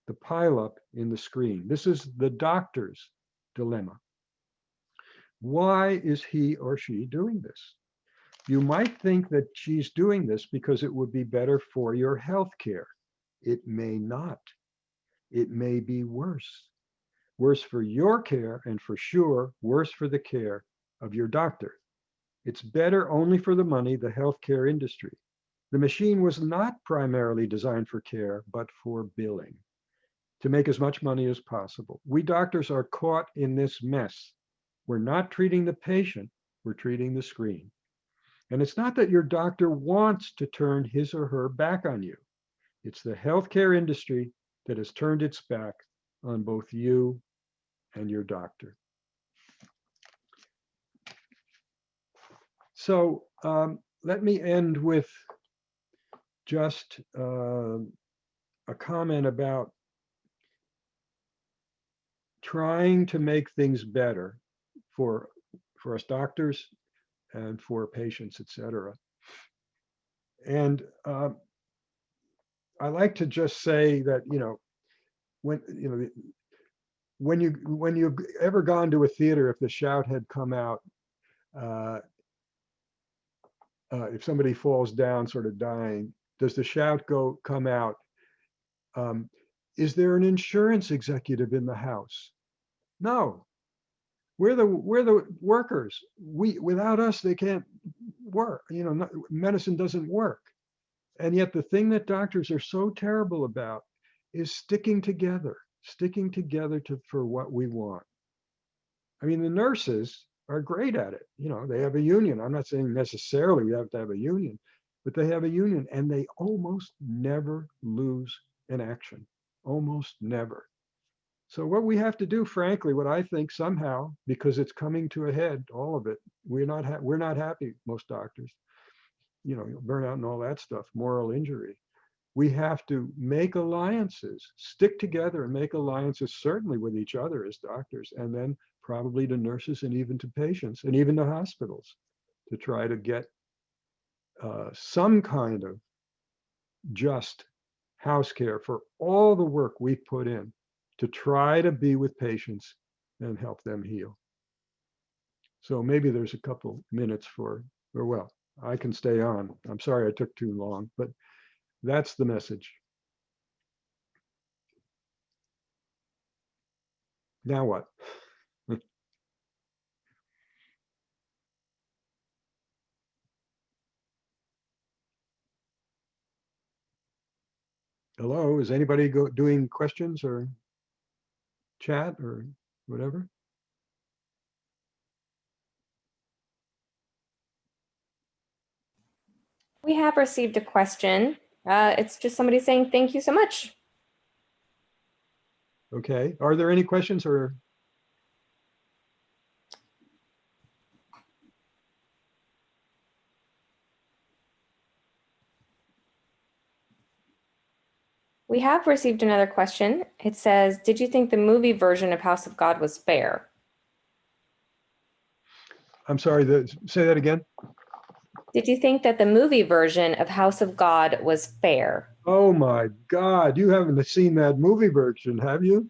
the pileup in the screen. This is the doctor's dilemma. Why is he or she doing this? You might think that she's doing this because it would be better for your health care. It may not. It may be worse. Worse for your care, and for sure, worse for the care of your doctor. It's better only for the money, the healthcare industry. The machine was not primarily designed for care, but for billing, to make as much money as possible. We doctors are caught in this mess. We're not treating the patient, we're treating the screen. And it's not that your doctor wants to turn his or her back on you. It's the healthcare industry that has turned its back on both you and your doctor. So let me end with just a comment about trying to make things better for us doctors and for patients, et cetera. And I like to just say that, when you've ever gone to a theater, if the shout had come out, if somebody falls down sort of dying, does the shout come out, is there an insurance executive in the house? No. We're the workers. Without us, they can't work. Medicine doesn't work. And yet the thing that doctors are so terrible about is sticking together for what we want. I mean, the nurses are great at it. They have a union. I'm not saying necessarily we have to have a union, but they have a union, and they almost never lose an action, almost never. So what we have to do, frankly, what I think somehow, because it's coming to a head, all of it, we're not happy, most doctors, burnout and all that stuff, moral injury. We have to make alliances, stick together and make alliances, certainly with each other as doctors, and then probably to nurses and even to patients and even to hospitals, to try to get some kind of just house care for all the work we put in to try to be with patients and help them heal. So maybe there's a couple minutes well, I can stay on. I'm sorry I took too long, but that's the message. Now what? Hello, is anybody doing questions or chat or whatever?
We have received a question. It's just somebody saying, thank you so much.
Okay, are there any questions or?
We have received another question. It says, did you think the movie version of House of God was fair?
I'm sorry, say that again.
Did you think that the movie version of House of God was fair?
Oh my God, you haven't seen that movie version, have you?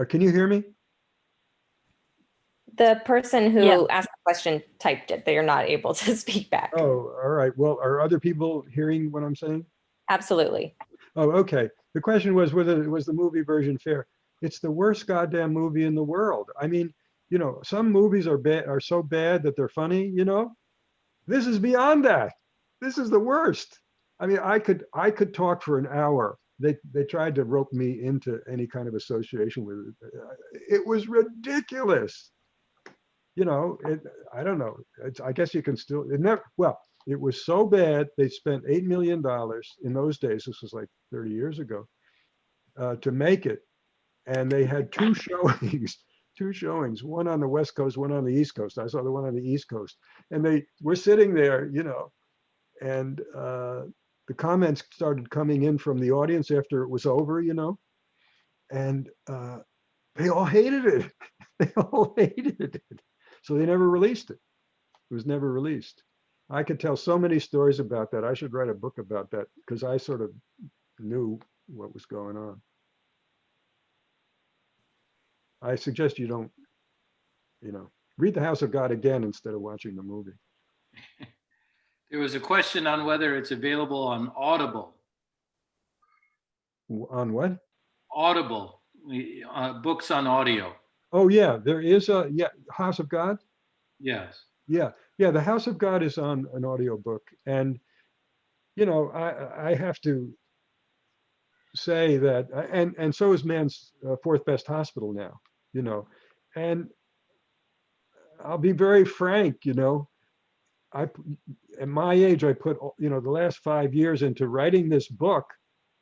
Can you hear me?
The person who
Yeah.
asked the question typed it. They are not able to speak back.
Oh, all right. Well, are other people hearing what I'm saying?
Absolutely.
Oh, okay. The question was whether was the movie version fair. It's the worst goddamn movie in the world. I mean, you know, some movies are bad, are so bad that they're funny, you know? This is beyond that. This is the worst. I mean, I could talk for an hour. They tried to rope me into any kind of association with it. It was ridiculous. You know, I don't know. I guess you can still, it never, well, it was so bad. They spent $8 million in those days. This was like 30 years ago, to make it. And they had two showings, one on the West Coast, one on the East Coast. I saw the one on the East Coast, and they were sitting there, you know, and the comments started coming in from the audience after it was over, you know, and they all hated it. They all hated it. So they never released it. It was never released. I could tell so many stories about that. I should write a book about that because I sort of knew what was going on. I suggest you don't, you know, read The House of God again instead of watching the movie.
There was a question on whether it's available on Audible.
On what?
Audible, books on audio.
Oh yeah, there is a, yeah, House of God.
Yes.
Yeah, yeah, The House of God is on an audio book, and you know, I have to say that, and so is man's fourth best hospital now, you know, and I'll be very frank, you know, at my age, I put, you know, the last 5 years into writing this book,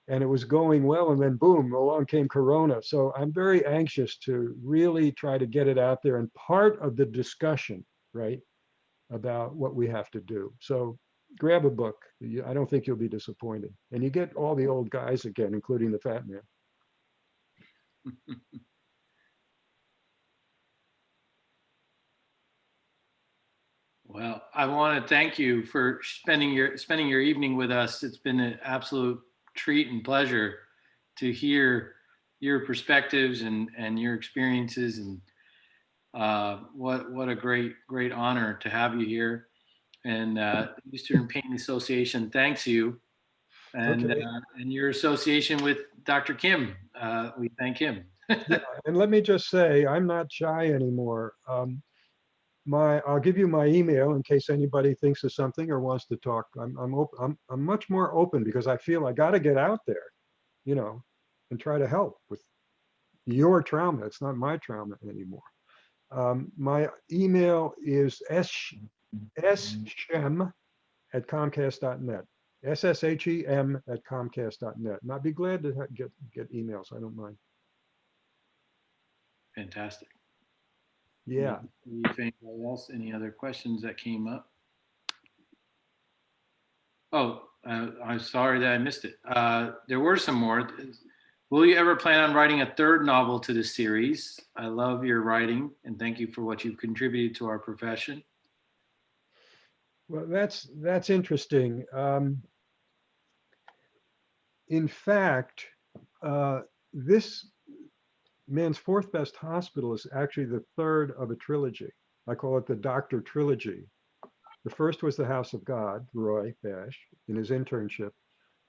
and it was going well, and then boom, along came Corona. So I'm very anxious to really try to get it out there, and part of the discussion, right, about what we have to do. So grab a book. I don't think you'll be disappointed. And you get all the old guys again, including the fat man.
Well, I want to thank you for spending your evening with us. It's been an absolute treat and pleasure to hear your perspectives and your experiences, and what a great honor to have you here. And Eastern Pain Association thanks you, and
Okay.
and your association with Dr. Kim. We thank him.
Yeah, and let me just say, I'm not shy anymore. I'll give you my email in case anybody thinks of something or wants to talk. I'm much more open because I feel I got to get out there, you know, and try to help with your trauma. It's not my trauma anymore. My email is shem@comcast.net. SSHEM@comcast.net. And I'd be glad to get emails. I don't mind.
Fantastic.
Yeah.
Anybody else? Any other questions that came up? Oh, I'm sorry that I missed it. There were some more. Will you ever plan on writing a third novel to the series? I love your writing, and thank you for what you've contributed to our profession.
Well, that's interesting. In fact, this Man's Fourth Best Hospital is actually the third of a trilogy. I call it the Doctor Trilogy. The first was The House of God, Roy Bash, in his internship.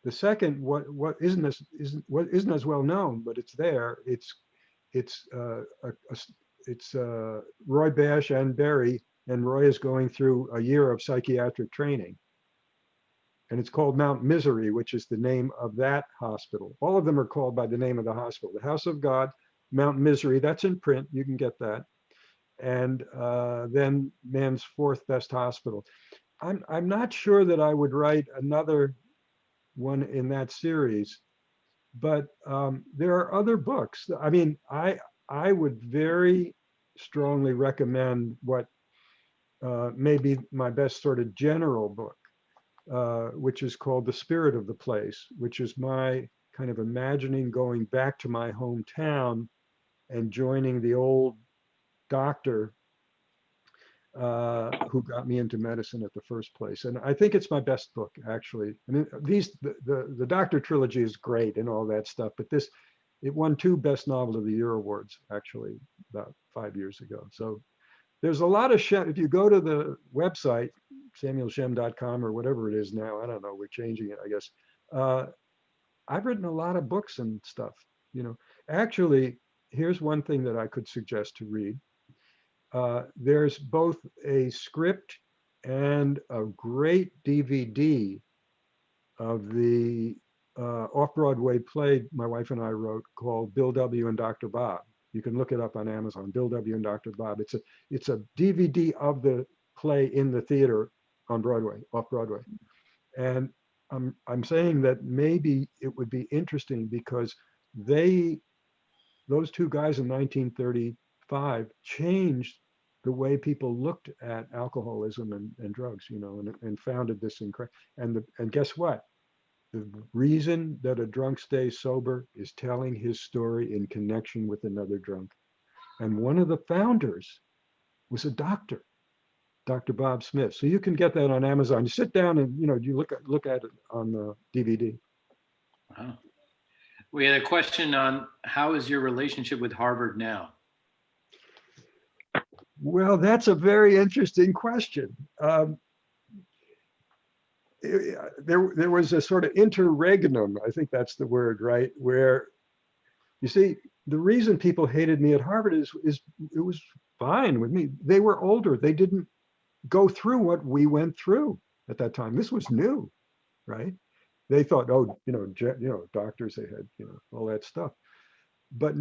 The second, what isn't as well known, but it's there. It's Roy Bash and Barry, and Roy is going through a year of psychiatric training. And it's called Mount Misery, which is the name of that hospital. All of them are called by the name of the hospital. The House of God, Mount Misery, that's in print, you can get that. And then Man's Fourth Best Hospital. I'm not sure that I would write another one in that series, but there are other books. I mean, I would very strongly recommend what may be my best sort of general book, which is called The Spirit of the Place, which is my kind of imagining going back to my hometown and joining the old doctor who got me into medicine at the first place. And I think it's my best book, actually. I mean, the Doctor trilogy is great and all that stuff, but it won 2 Best Novel of the Year awards, actually, about 5 years ago. So there's a lot of Shem. If you go to the website, samuelshem.com or whatever it is now, I don't know, we're changing it, I guess. I've written a lot of books and stuff, Actually, here's one thing that I could suggest to read. There's both a script and a great DVD of the off-Broadway play my wife and I wrote called Bill W. and Dr. Bob. You can look it up on Amazon, Bill W. and Dr. Bob. It's a DVD of the play in the theater on Broadway, off-Broadway. And I'm saying that maybe it would be interesting because those 2 guys in 1935 changed the way people looked at alcoholism and drugs, and founded this incredible. And guess what? The reason that a drunk stays sober is telling his story in connection with another drunk. And one of the founders was a doctor, Dr. Bob Smith. So you can get that on Amazon. You sit down and you look at it on the DVD.
Wow. We had a question on how is your relationship with Harvard now?
Well, that's a very interesting question. There was a sort of interregnum, I think that's the word, right? Where, you see, the reason people hated me at Harvard is it was fine with me. They were older. They didn't go through what we went through at that time. This was new, right? They thought, oh, doctors, they had, all that stuff. But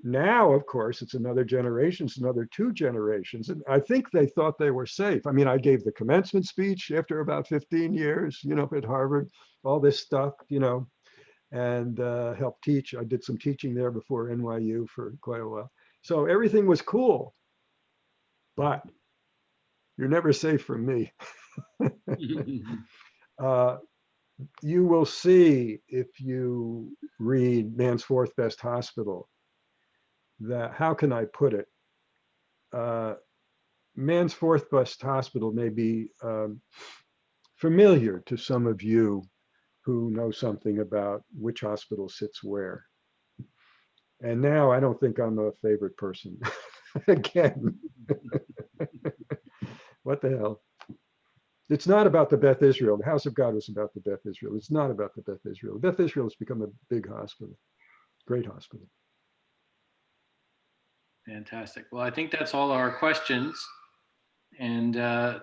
now, of course, it's another generation, it's another 2 generations. And I think they thought they were safe. I mean, I gave the commencement speech after about 15 years, at Harvard, all this stuff, and helped teach. I did some teaching there before NYU for quite a while. So everything was cool, but you're never safe from me. You will see if you read Man's Fourth Best Hospital that, how can I put it? Man's Fourth Best Hospital may be familiar to some of you who know something about which hospital sits where. And now I don't think I'm a favorite person again. What the hell? It's not about the Beth Israel. The House of God was about the Beth Israel. It's not about the Beth Israel. Beth Israel has become a big hospital, great hospital.
Fantastic. Well, I think that's all our questions. And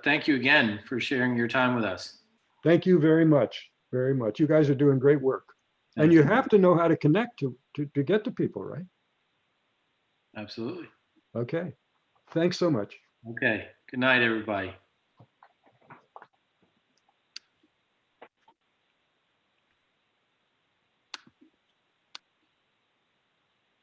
thank you again for sharing your time with us.
Thank you very much, very much. You guys are doing great work. And you have to know how to connect to get to people, right?
Absolutely.
Okay. Thanks so much.
Okay. Good night, everybody.